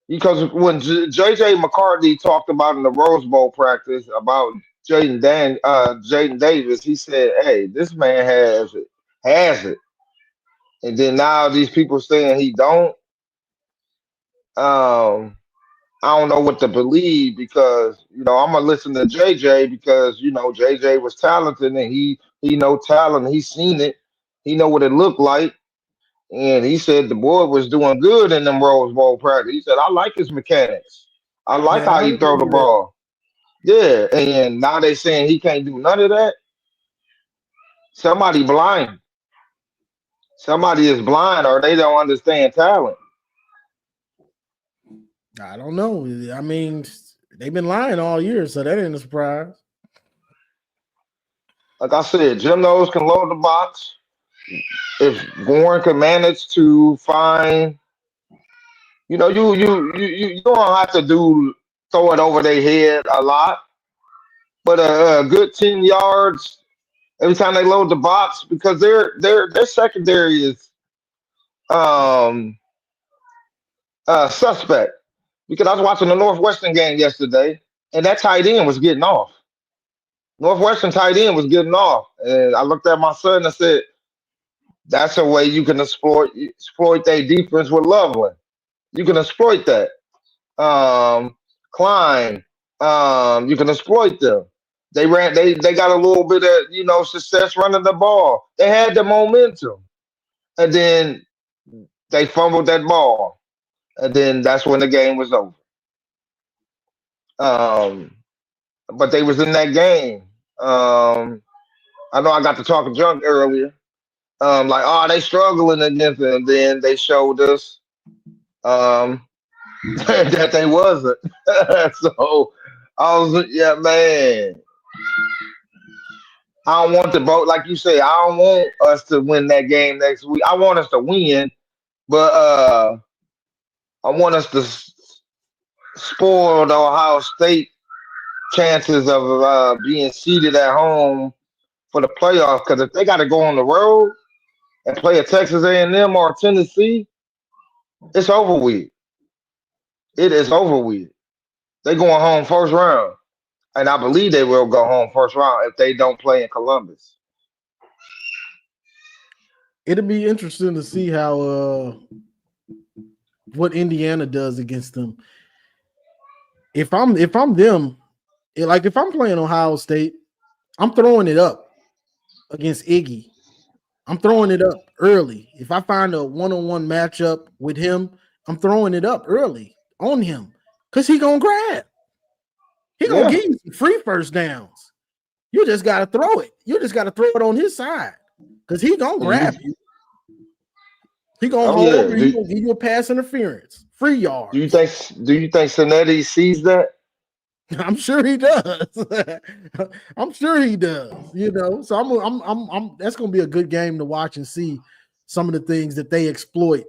Because when JJ McCarthy talked about in the Rose Bowl practice about Jaden Davis, he said, "Hey, this man has it." And then now these people saying he don't. I don't know what to believe because I'm gonna listen to JJ because JJ was talented and he know talent. He's seen it. He know what it looked like. And he said the boy was doing good in them Rose Bowl practice. He said, I like his mechanics. I like how he throw the ball. Yeah, and now they saying he can't do none of that. Somebody blind. Somebody is blind or they don't understand talent. I don't know. I mean, they've been lying all year, so that ain't a surprise. Like I said, Jim Nose can load the box. If Warren can manage to find, you don't have to throw it over their head a lot, but a good 10 yards every time they load the box because their secondary is suspect. Because I was watching the Northwestern game yesterday, and that tight end was getting off. Northwestern tight end was getting off, and I looked at my son and said, "That's a way you can exploit their defense with Loveland. You can exploit that. Klein, you can exploit them. They got a little bit of success running the ball. They had the momentum, and then they fumbled that ball, and then that's when the game was over. But they was in that game. I know I got to talking junk earlier. They struggling against it, and then they showed us that they wasn't. So I was, yeah, man. I don't want the boat, like you say. I don't want us to win that game next week. I want us to win, but I want us to spoil the Ohio State chances of being seated at home for the playoffs. Because if they got to go on the road and play a Texas A&M or Tennessee, it's over with. It is over with. They going home first round. and I believe they will go home first round if they don't play in Columbus. It'll be interesting to see how what Indiana does against them. If I'm them, like if I'm playing Ohio State, I'm throwing it up against Iggy. I'm throwing it up early. If I find a one-on-one matchup with him, I'm throwing it up early on him because he gonna grab. He gonna give you some free first downs. You just gotta throw it. You just gotta throw it on his side because he gonna grab you. He gonna hold or he gonna give you a pass interference, free yards. Do you think Cincinnati sees that? I'm sure he does. I'm sure he does. You know, so I'm. That's gonna be a good game to watch and see some of the things that they exploit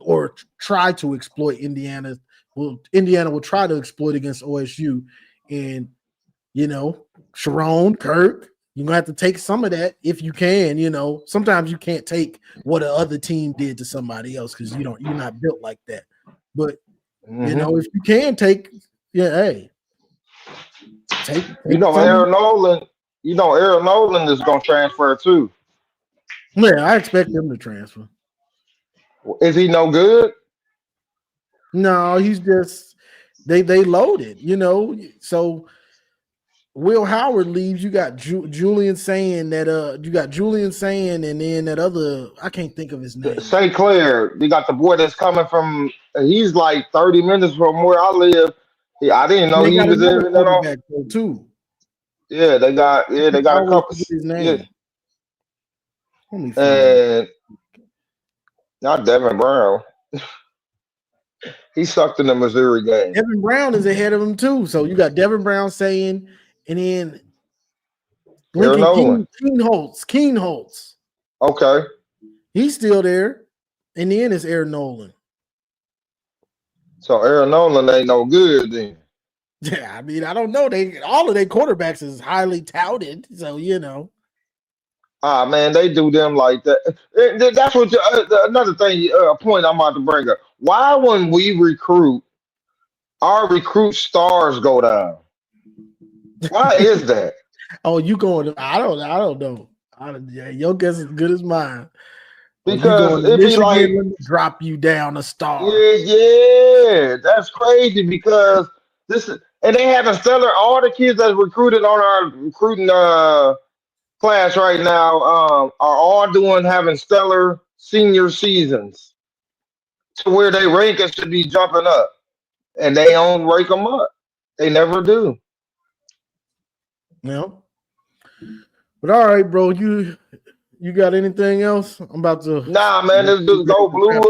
or try to exploit. Indiana will try to exploit against OSU, and you know, Chiron, Kirk, you're gonna have to take some of that if you can. You know, sometimes you can't take what the other team did to somebody else because you're not built like that. But you know, if you can take. Yeah, hey. Take Aaron Nolan. Aaron Nolan is going to transfer too. Yeah, I expect him to transfer. Is he no good? No, he's just they loaded. You know, so Will Howard leaves. You got Julian saying that. You got Julian saying, and then that other. I can't think of his name. St. Clair. You got the boy that's coming from. He's like 30 minutes from where I live. I didn't know he was in quarterback too. Yeah, they got a couple. His name. Yeah. And not Devin Brown. He sucked in the Missouri game. Devin Brown is ahead of him too. So you got Devin Brown saying, and then Lincoln Keenholz. Okay. He's still there. And then it's Aaron Nolan. So Aaron Nolan ain't no good then. Yeah, I mean, I don't know. All of their quarterbacks is highly touted, so you know. Man, they do them like that. That's what another thing. Point I'm about to bring up. Why, when we recruit, our recruit stars go down? Why is that? Oh, you going? I don't know. Yeah, your guess is as good as mine. Because it'd be like drop you down a star. Yeah, that's crazy because and they having stellar. All the kids that's recruited on our recruiting class right now are all having stellar senior seasons to where they rankings should be jumping up, and they don't rank them up. They never do. No. But all right, bro, you got anything else? I'm about to. Nah, man, let's just go blue.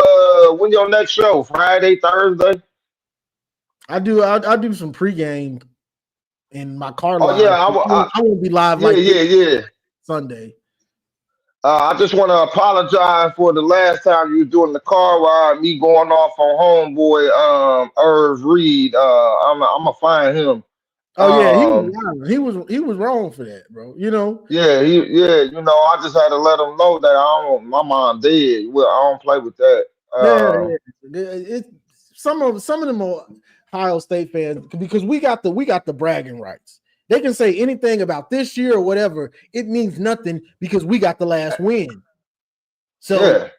When your next show? Friday, Thursday? I do some pregame in my car. Oh yeah, I won't be live. Yeah. Sunday. I just want to apologize for the last time you were doing the car ride, me going off on homeboy Irv Reed. I'm gonna find him. Oh yeah, he was wrong for that, bro. You know. Yeah, I just had to let him know that my mom dead. Well, I don't play with that. It's some of them are Ohio State fans because we got the bragging rights. They can say anything about this year or whatever. It means nothing because we got the last win. So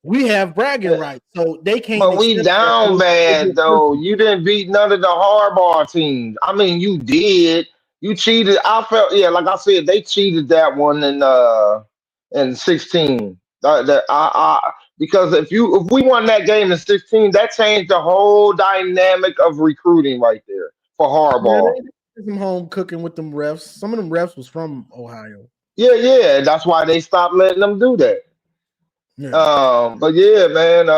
we have bragging rights. So they can't. But we down bad though. You didn't beat none of the Harbaugh teams. I mean, you did. You cheated. I felt like I said, they cheated that one in 16. Because if we won that game in 16, that changed the whole dynamic of recruiting right there for Harbaugh. Some home cooking with them refs. Some of them refs was from Ohio. Yeah. That's why they stopped letting them do that. Yeah. But yeah, man.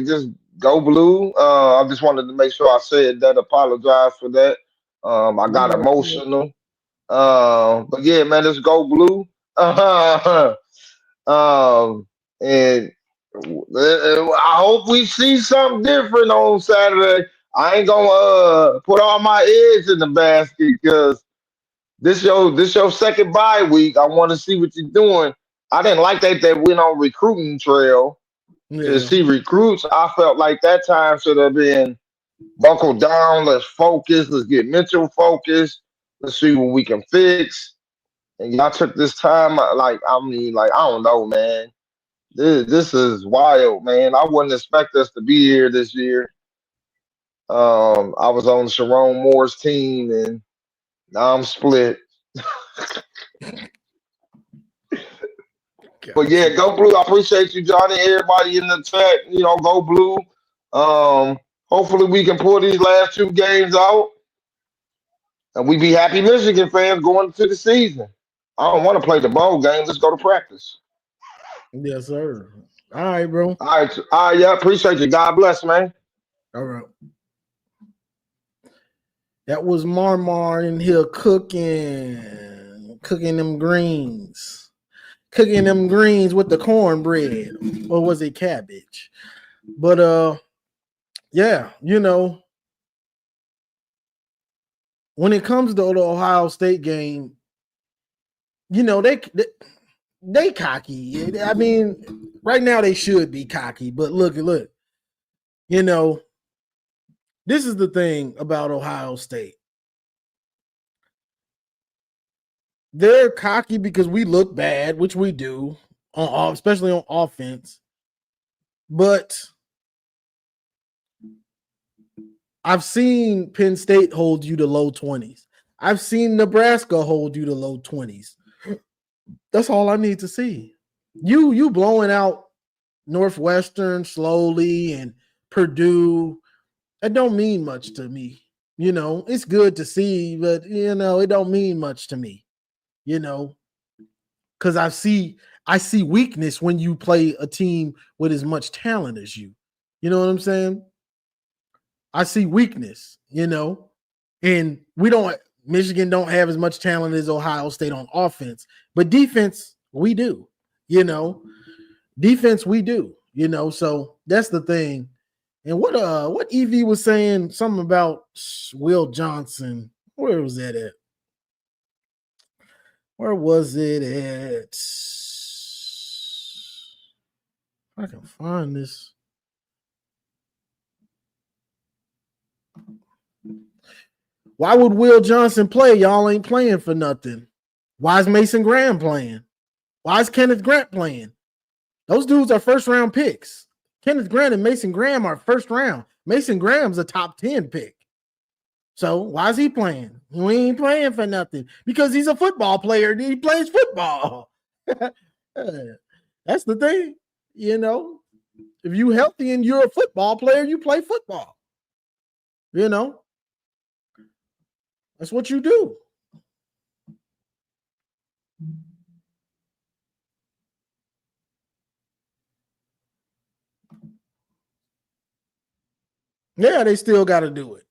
Just go blue. I just wanted to make sure I said that. Apologize for that. I got emotional. But yeah, man, let's go blue. And I hope we see something different on Saturday. I ain't gonna put all my eggs in the basket because this your second bye week. I want to see what you're doing. I didn't like that they went on recruiting trail to see recruits. I felt like that time should have been buckle down. Let's focus. Let's get mental focused. Let's see what we can fix. And y'all took this time, like, I don't know, man. This is wild, man. I wouldn't expect us to be here this year. I was on Chiron Moore's team, and now I'm split. But yeah, go blue. I appreciate you, Johnny. Everybody in the chat, go blue. Hopefully we can pull these last two games out, and we be happy Michigan fans going into the season. I don't want to play the bowl game. Let's go to practice. Yes, sir. All right, bro. All right, yeah. Appreciate you. God bless, man. All right. That was Marmar in here cooking them greens. Cooking them greens with the cornbread. Or was it cabbage? But yeah, when it comes to the Ohio State game, they cocky. I mean, right now they should be cocky, but look, this is the thing about Ohio State. They're cocky because we look bad, which we do, especially on offense. But I've seen Penn State hold you to low 20s. I've seen Nebraska hold you to low 20s. That's all I need to see. You blowing out Northwestern slowly and Purdue, that don't mean much to me. It's good to see, but it don't mean much to me. Because I see weakness when you play a team with as much talent as you. You know what I'm saying? I see weakness, and Michigan don't have as much talent as Ohio State on offense, but defense, we do, defense, we do, so that's the thing. And what EV was saying, something about Will Johnson. Where was that at? Where was it at? I can find this. Why would Will Johnson play? Y'all ain't playing for nothing. Why is Mason Graham playing? Why is Kenneth Grant playing? Those dudes are first-round picks. Kenneth Grant and Mason Graham are first round. Mason Graham's a top 10 pick. So why is he playing? We ain't playing for nothing because he's a football player. He plays football. That's the thing. If you healthy and you're a football player, you play football. That's what you do. Yeah, they still got to do it.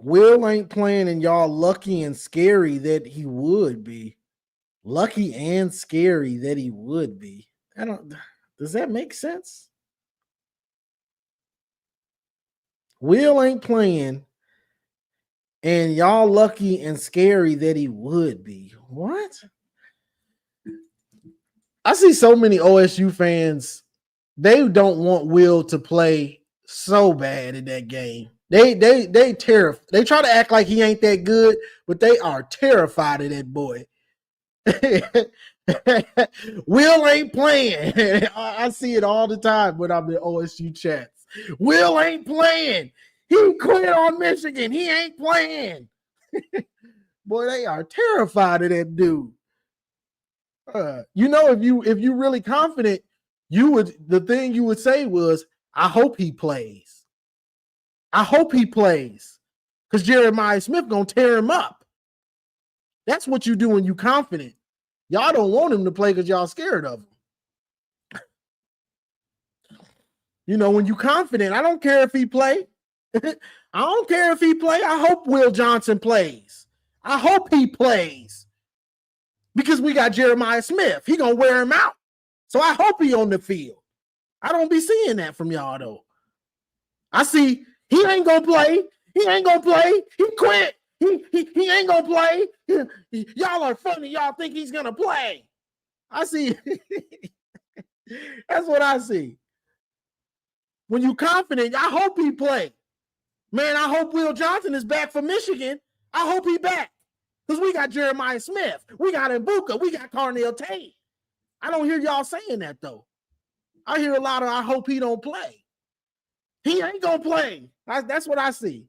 Will ain't playing, and y'all lucky and scary that he would be. Lucky and scary that he would be. Does that make sense? Will ain't playing, and y'all lucky and scary that he would be. What? I see so many OSU fans, they don't want Will to play so bad in that game. They terrified. They try to act like he ain't that good, but they are terrified of that boy. Will ain't playing. I see it all the time when I'm in OSU chats. Will ain't playing. He quit on Michigan. He ain't playing. Boy, they are terrified of that dude. If you really confident, the thing you would say was, I hope he plays. I hope he plays. Because Jeremiah Smith gonna tear him up. That's what you do when you confident. Y'all don't want him to play because y'all scared of him. When you confident, I don't care if he play. I don't care if he play. I hope Will Johnson plays. I hope he plays. Because we got Jeremiah Smith. He going to wear him out. So I hope he on the field. I don't be seeing that from y'all, though. I see he ain't going to play. He ain't going to play. He quit. He ain't going to play. Y'all are funny. Y'all think he's going to play. I see. That's what I see. When you confident, I hope he play. Man, I hope Will Johnson is back for Michigan. I hope he back. Because we got Jeremiah Smith. We got Mbuka. We got Carnell Tate. I don't hear y'all saying that, though. I hear a lot of, I hope he don't play. He ain't going to play. That's what I see.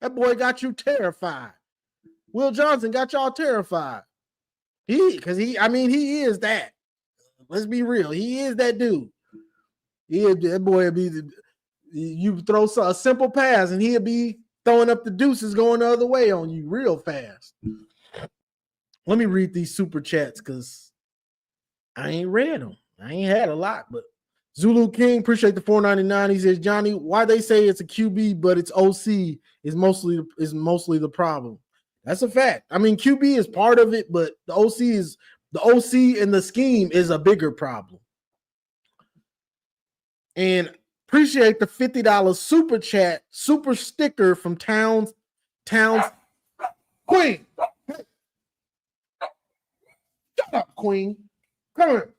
That boy got you terrified. Will Johnson got y'all terrified. He is that. Let's be real. He is that dude. That boy be you throw a simple pass and he'll be throwing up the deuces going the other way on you real fast. Let me read these super chats because I ain't read them. I ain't had a lot, but Zulu King, appreciate the $4.99. He says, Johnny, why they say it's a QB, but it's OC is mostly the problem. That's a fact. I mean, QB is part of it, but the OC and the scheme is a bigger problem. And appreciate the $50 super chat, super sticker from Towns Queen. Shut up, Queen. Come here.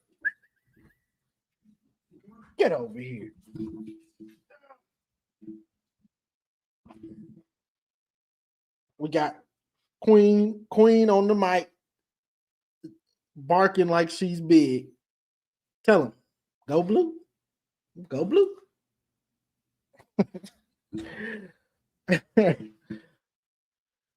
Get over here. We got Queen on the mic, barking like she's big. Tell him, go blue. Go blue.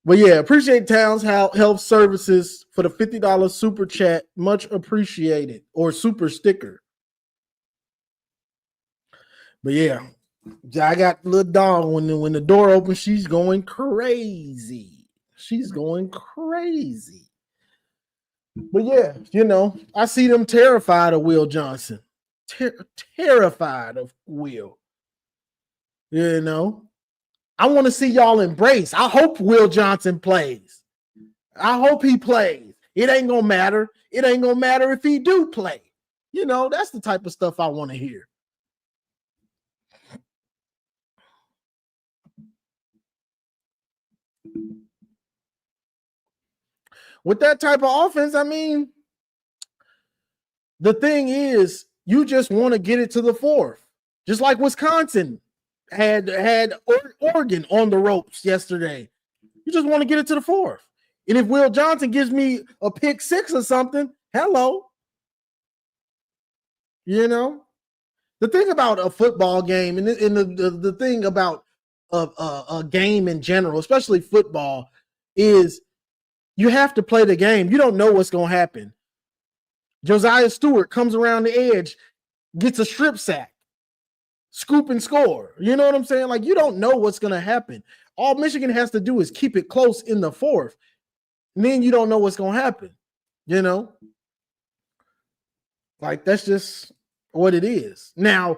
But yeah, appreciate Towns Health Services for the $50 super chat. Much appreciated. Or super sticker. But yeah, I got little dog when the door opens, she's going crazy. She's going crazy. But yeah, I see them terrified of Will Johnson. Terrified of Will. I want to see y'all embrace. I hope Will Johnson plays. I hope he plays. It ain't gonna matter. It ain't gonna matter if he do play. That's the type of stuff I want to hear. With that type of offense, I mean, the thing is, you just want to get it to the fourth. Just like Wisconsin had Oregon on the ropes yesterday. You just want to get it to the fourth. And if Will Johnson gives me a pick six or something, hello. The thing about a football game and the thing about a game in general, especially football, is you have to play the game. You don't know what's going to happen. Josiah Stewart comes around the edge, gets a strip sack, scoop and score. You know what I'm saying? Like, you don't know what's going to happen. All Michigan has to do is keep it close in the fourth. And then you don't know what's going to happen. Like, that's just what it is. Now,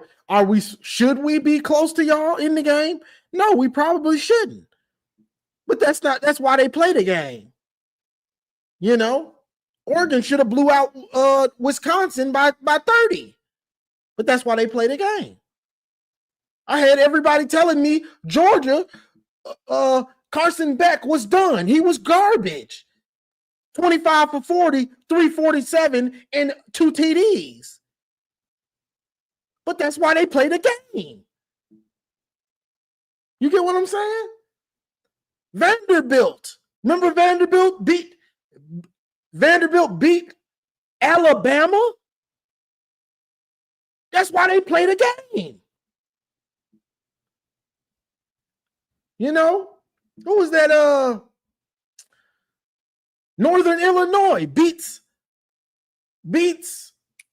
should we be close to y'all in the game? No, we probably shouldn't. But that's why they play the game. Oregon should have blew out Wisconsin by 30. But that's why they play the game. I had everybody telling me Georgia, Carson Beck was done. He was garbage. 25 for 40, 347, and 2 TDs. But that's why they play the game. You get what I'm saying? Vanderbilt. Remember Vanderbilt beat Alabama? That's why they play the game. Who was that? Northern Illinois beats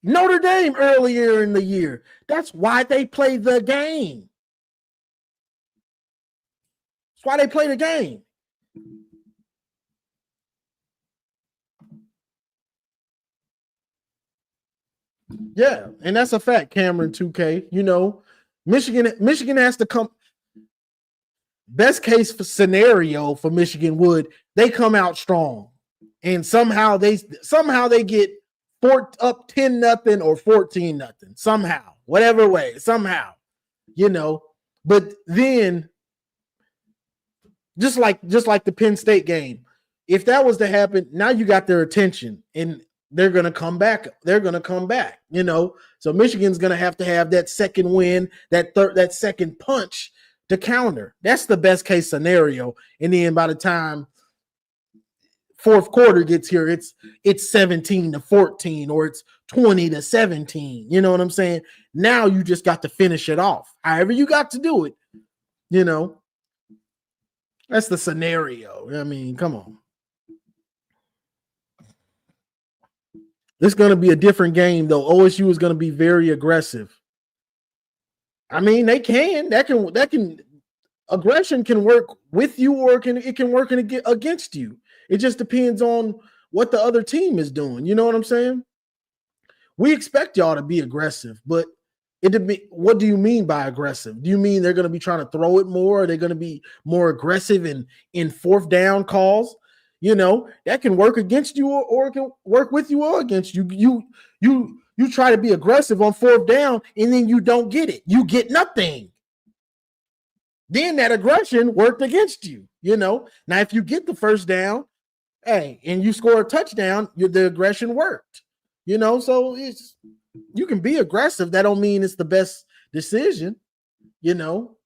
Notre Dame earlier in the year. That's why they play the game. That's why they play the game. Yeah, and that's a fact, Cameron 2K. Michigan has to come. Best case scenario for Michigan they come out strong, and somehow they get up 10-0 or 14-0 somehow, whatever way, somehow, But then, just like the Penn State game, if that was to happen, now you got their attention, and they're going to come back. They're going to come back, you know. So Michigan's going to have that second win, that second punch to counter. That's the best case scenario. And then by the time fourth quarter gets here, it's 17-14 or it's 20-17. You know what I'm saying? Now you just got to finish it off. However you got to do it, you know. That's the scenario. I mean, come on. This is going to be a different game, though. OSU is going to be very aggressive. I mean, that can aggression can work with you, or it can work against you. It just depends on what the other team is doing. You know what I'm saying? We expect y'all to be aggressive, but what do you mean by aggressive? Do you mean they're going to be trying to throw it more? Are they going to be more aggressive in fourth down calls? You know, that can work against you or it can work with you or against you. You try to be aggressive on fourth down and then you don't get it. You get nothing. Then that aggression worked against you, you know. Now, if you get the first down, hey, and you score a touchdown, the aggression worked, you know. So you can be aggressive. That don't mean it's the best decision, you know.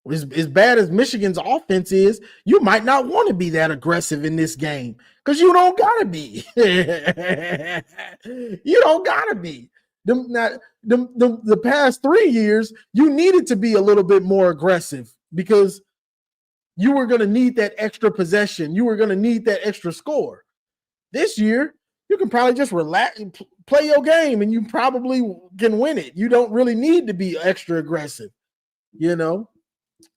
As bad as Michigan's offense is, you might not want to be that aggressive in this game because you don't gotta be. You don't gotta be. The past 3 years, you needed to be a little bit more aggressive because you were going to need that extra possession. You were going to need that extra score. This year, you can probably just relax and play your game, and you probably can win it. You don't really need to be extra aggressive, you know.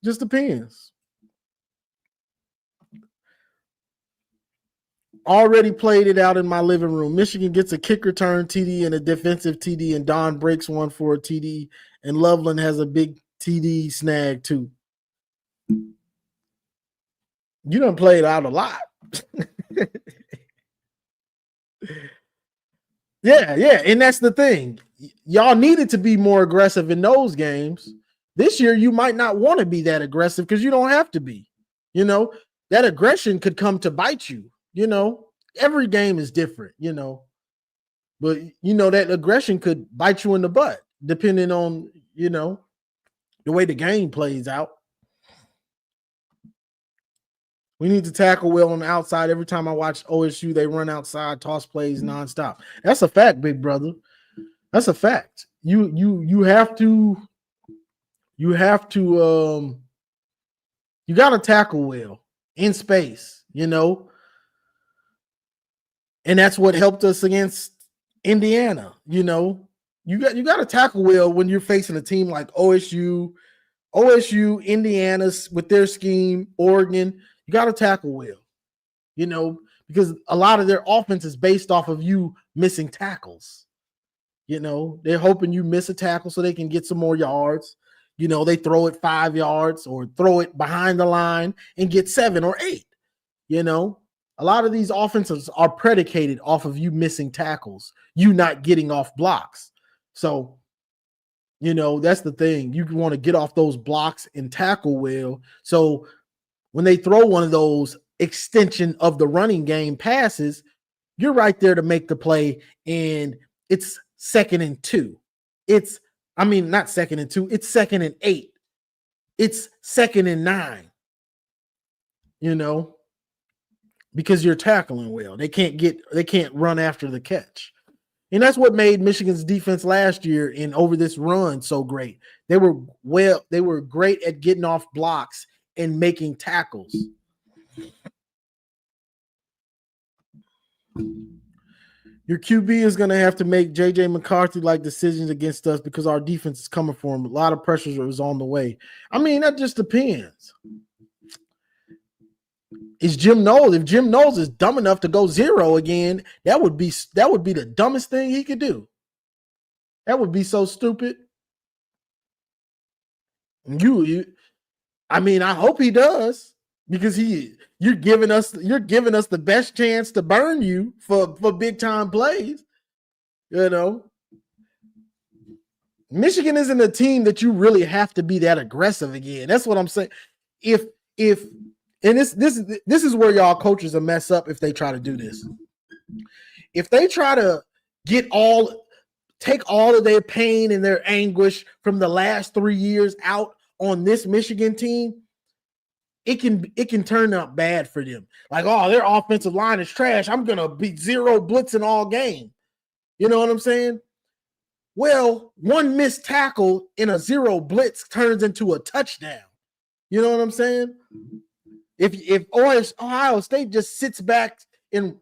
Just depends. Already played it out in my living room. Michigan gets a kick return TD and a defensive TD, and Don breaks one for a TD, and Loveland has a big TD snag too. You done played out a lot. Yeah, and that's the thing. Y'all needed to be more aggressive in those games. This year, you might not want to be that aggressive because you don't have to be. You know, that aggression could come to bite you. You know, every game is different, you know. But, you know, that aggression could bite you in the butt depending on, you know, the way the game plays out. We need to tackle well on the outside. Every time I watch OSU, they run outside, toss plays nonstop. That's a fact, big brother. That's a fact. You have to you got to tackle well in space, you know. And that's what helped us against Indiana, you know. You got to tackle well when you're facing a team like OSU, Indiana with their scheme, Oregon. You got to tackle well, you know, because a lot of their offense is based off of you missing tackles. You know, they're hoping you miss a tackle so they can get some more yards. You know, they throw it 5 yards or throw it behind the line and get 7 or 8. You know, a lot of these offenses are predicated off of you missing tackles, you not getting off blocks. So, you know, that's the thing. You want to get off those blocks and tackle well. So when they throw one of those extension of the running game passes, you're right there to make the play. And it's 2nd and 2. Not 2nd and 2. It's 2nd and 8. It's 2nd and 9. You know, because you're tackling well. They can't run after the catch. And that's what made Michigan's defense last year and over this run so great. They were great at getting off blocks and making tackles. Your QB is going to have to make J.J. McCarthy-like decisions against us because our defense is coming for him. A lot of pressure is on the way. I mean, that just depends. Is Jim Knowles? If Jim Knowles is dumb enough to go 0 again, that would be the dumbest thing he could do. That would be so stupid. I hope he does because you're giving us the best chance to burn you for big time plays. You know, Michigan isn't a team that you really have to be that aggressive again. That's what I'm saying. And this is where y'all coaches will mess up if they try to do this. If they try to take all of their pain and their anguish from the last 3 years out on this Michigan team, it can turn out bad for them. Like, oh, their offensive line is trash. I'm gonna be zero blitzing all game. You know what I'm saying? Well, one missed tackle in a zero blitz turns into a touchdown. You know what I'm saying? If Ohio State just sits back and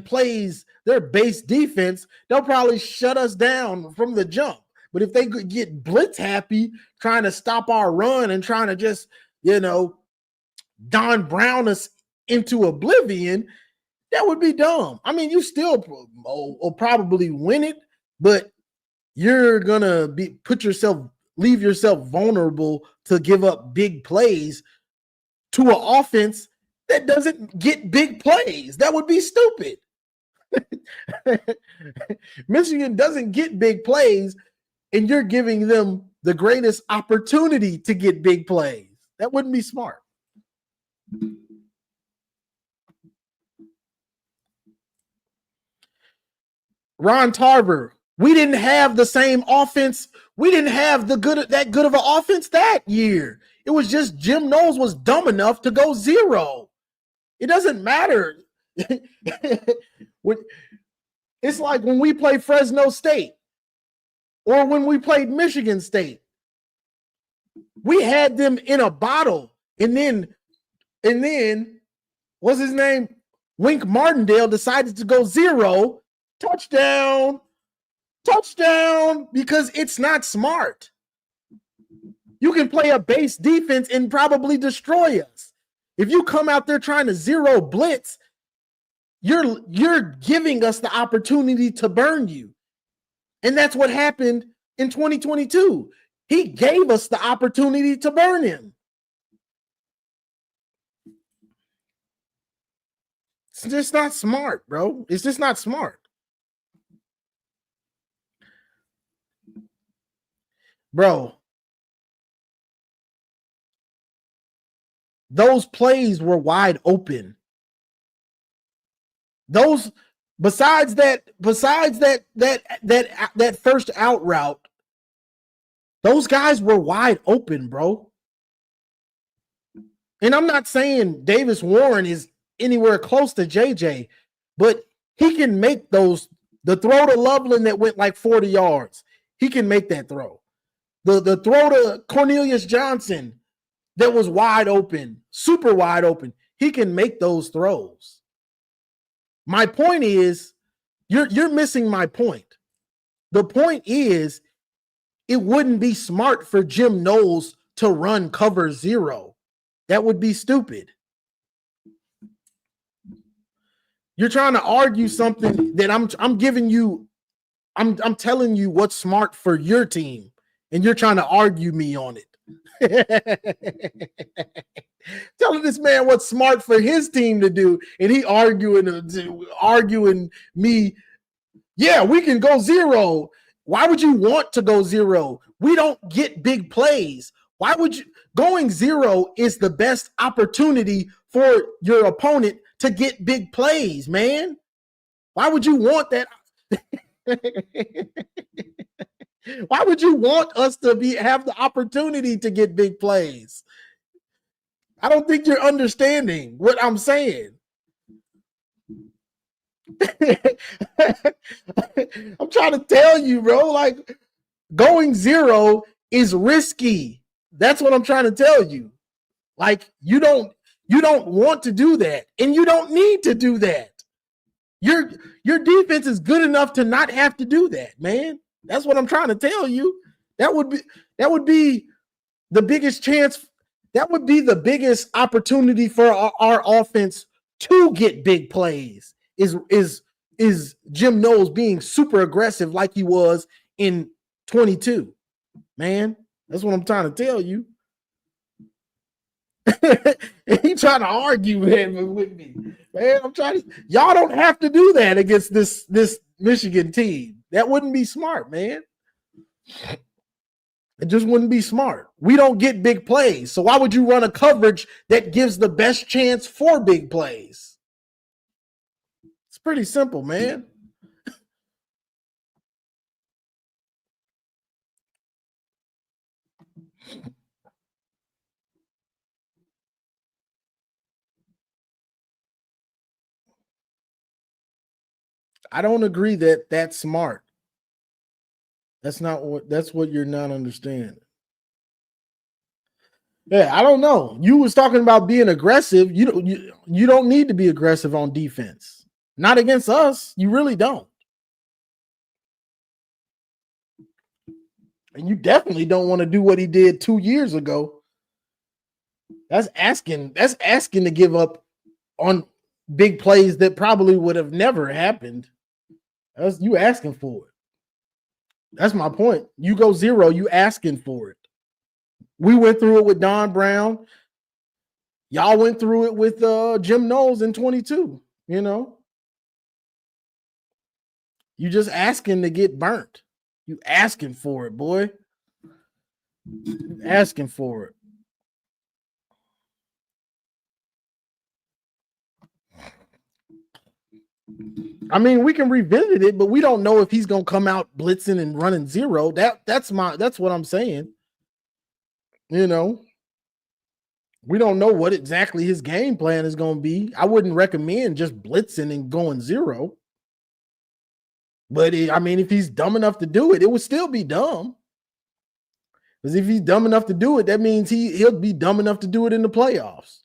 plays their base defense, they'll probably shut us down from the jump. But if they could get blitz happy, trying to stop our run and trying to just, Don Brown us into oblivion, that would be dumb. I mean, you still will probably win it, but you're gonna leave yourself vulnerable to give up big plays to an offense that doesn't get big plays. That would be stupid. Michigan doesn't get big plays, and you're giving them the greatest opportunity to get big plays. That wouldn't be smart. Ron Tarver, we didn't have the same offense. We didn't have that good of an offense that year. It was just Jim Knowles was dumb enough to go zero. It doesn't matter. It's like when we played Fresno State or when we played Michigan State. We had them in a bottle, and then what's his name? Wink Martindale decided to go zero. Touchdown, because it's not smart. You can play a base defense and probably destroy us. If you come out there trying to zero blitz, you're giving us the opportunity to burn you. And that's what happened in 2022. He gave us the opportunity to burn him. It's just not smart, bro. It's just not smart. Bro, those plays were wide open. Besides that first out route, those guys were wide open, bro. And I'm not saying Davis Warren is anywhere close to JJ, but he can make those. The throw to Loveland that went like 40 yards, he can make that throw. The throw to Cornelius Johnson that was wide open, super wide open, he can make those throws. My point is, you're missing my point. The point is, it wouldn't be smart for Jim Knowles to run cover zero. That would be stupid. You're trying to argue something that I'm giving you. I'm telling you what's smart for your team, and you're trying to argue me on it. Telling this man what's smart for his team to do, and he arguing me. Yeah, we can go zero. Why would you want to go zero? We don't get big plays. Why would you? Going zero is the best opportunity for your opponent to get big plays, man. Why would you want that? Why would you want us to have the opportunity to get big plays? I don't think you're understanding what I'm saying. I'm trying to tell you, bro, like going zero is risky. That's what I'm trying to tell you. Like you don't want to do that, and you don't need to do that. Your defense is good enough to not have to do that, man. That's what I'm trying to tell you. That would be the biggest chance. That would be the biggest opportunity for our offense to get big plays. Is Jim Knowles being super aggressive like he was in 22? Man, that's what I'm trying to tell you. He trying to argue with me, man. Y'all don't have to do that against this Michigan team. That wouldn't be smart, man. It just wouldn't be smart. We don't get big plays, so why would you run a coverage that gives the best chance for big plays? It's pretty simple, man. I don't agree that that's smart. That's what you're not understanding. Yeah, I don't know. You was talking about being aggressive. You don't need to be aggressive on defense. Not against us. You really don't. And you definitely don't want to do what he did 2 years ago. That's asking to give up on big plays that probably would have never happened. That's you asking for it. That's my point. You go 0, you asking for it. We went through it with Don Brown. Y'all went through it with Jim Knowles in 22. You know, you just asking to get burnt. You asking for it, boy. You asking for it. I mean, we can revisit it, but we don't know if he's gonna come out blitzing and running 0. That's what I'm saying. You know, we don't know what exactly his game plan is going to be. I wouldn't recommend just blitzing and going 0. But I mean, if he's dumb enough to do it, it would still be dumb. Because if he's dumb enough to do it, that means he'll be dumb enough to do it in the playoffs.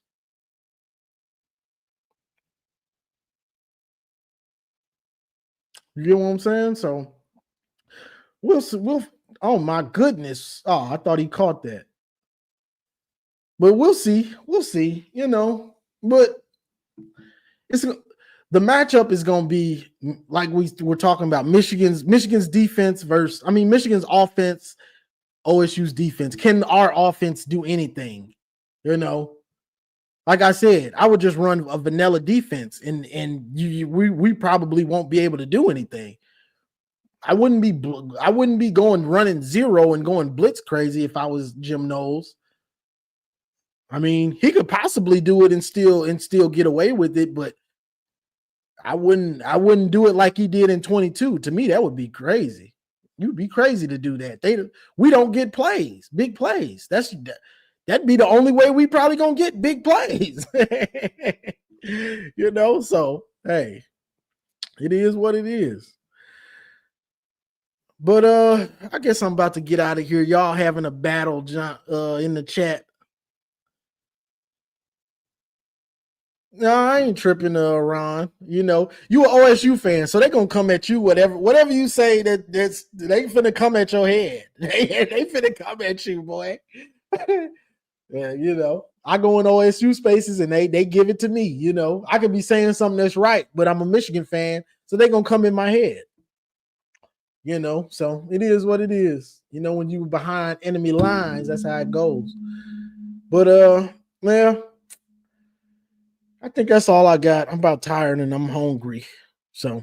You get what I'm saying? So we'll oh my goodness. Oh, I thought he caught that. But we'll see. We'll see, you know. But the matchup is going to be like we were talking about Michigan's defense versus Michigan's offense, OSU's defense. Can our offense do anything? You know, like I said, I would just run a vanilla defense and we probably won't be able to do anything. I wouldn't be going running 0 and going blitz crazy if I was Jim Knowles. I mean, he could possibly do it and still get away with it, but I wouldn't do it like he did in 22. To me, that would be crazy. You'd be crazy to do that. We don't get plays, big plays. That'd be the only way we probably gonna get big plays. You know, so hey, it is what it is. But I guess I'm about to get out of here. Y'all having a battle in the chat. No, I ain't tripping, Ron. You know, you an OSU fan, so they gonna come at you. Whatever you say, they finna come at your head. They finna come at you, boy. Yeah, you know, I go in OSU spaces and they give it to me. You know, I could be saying something that's right, but I'm a Michigan fan, so they gonna come in my head. You know, so it is what it is. You know, when you behind enemy lines, that's how it goes. But yeah. I think that's all I got. I'm about tired and I'm hungry. So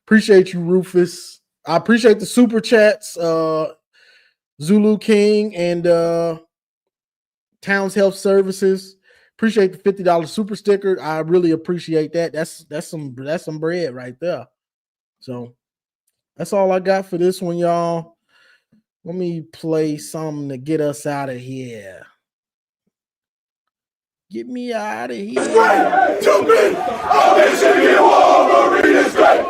appreciate you, Rufus. I appreciate the super chats, Zulu King and Towns Health Services. Appreciate the $50 super sticker. I really appreciate that. That's some bread right there. So that's all I got for this one, y'all. Let me play something to get us out of here. Get me out of here. 2 men, all Michigan Wolverine is great.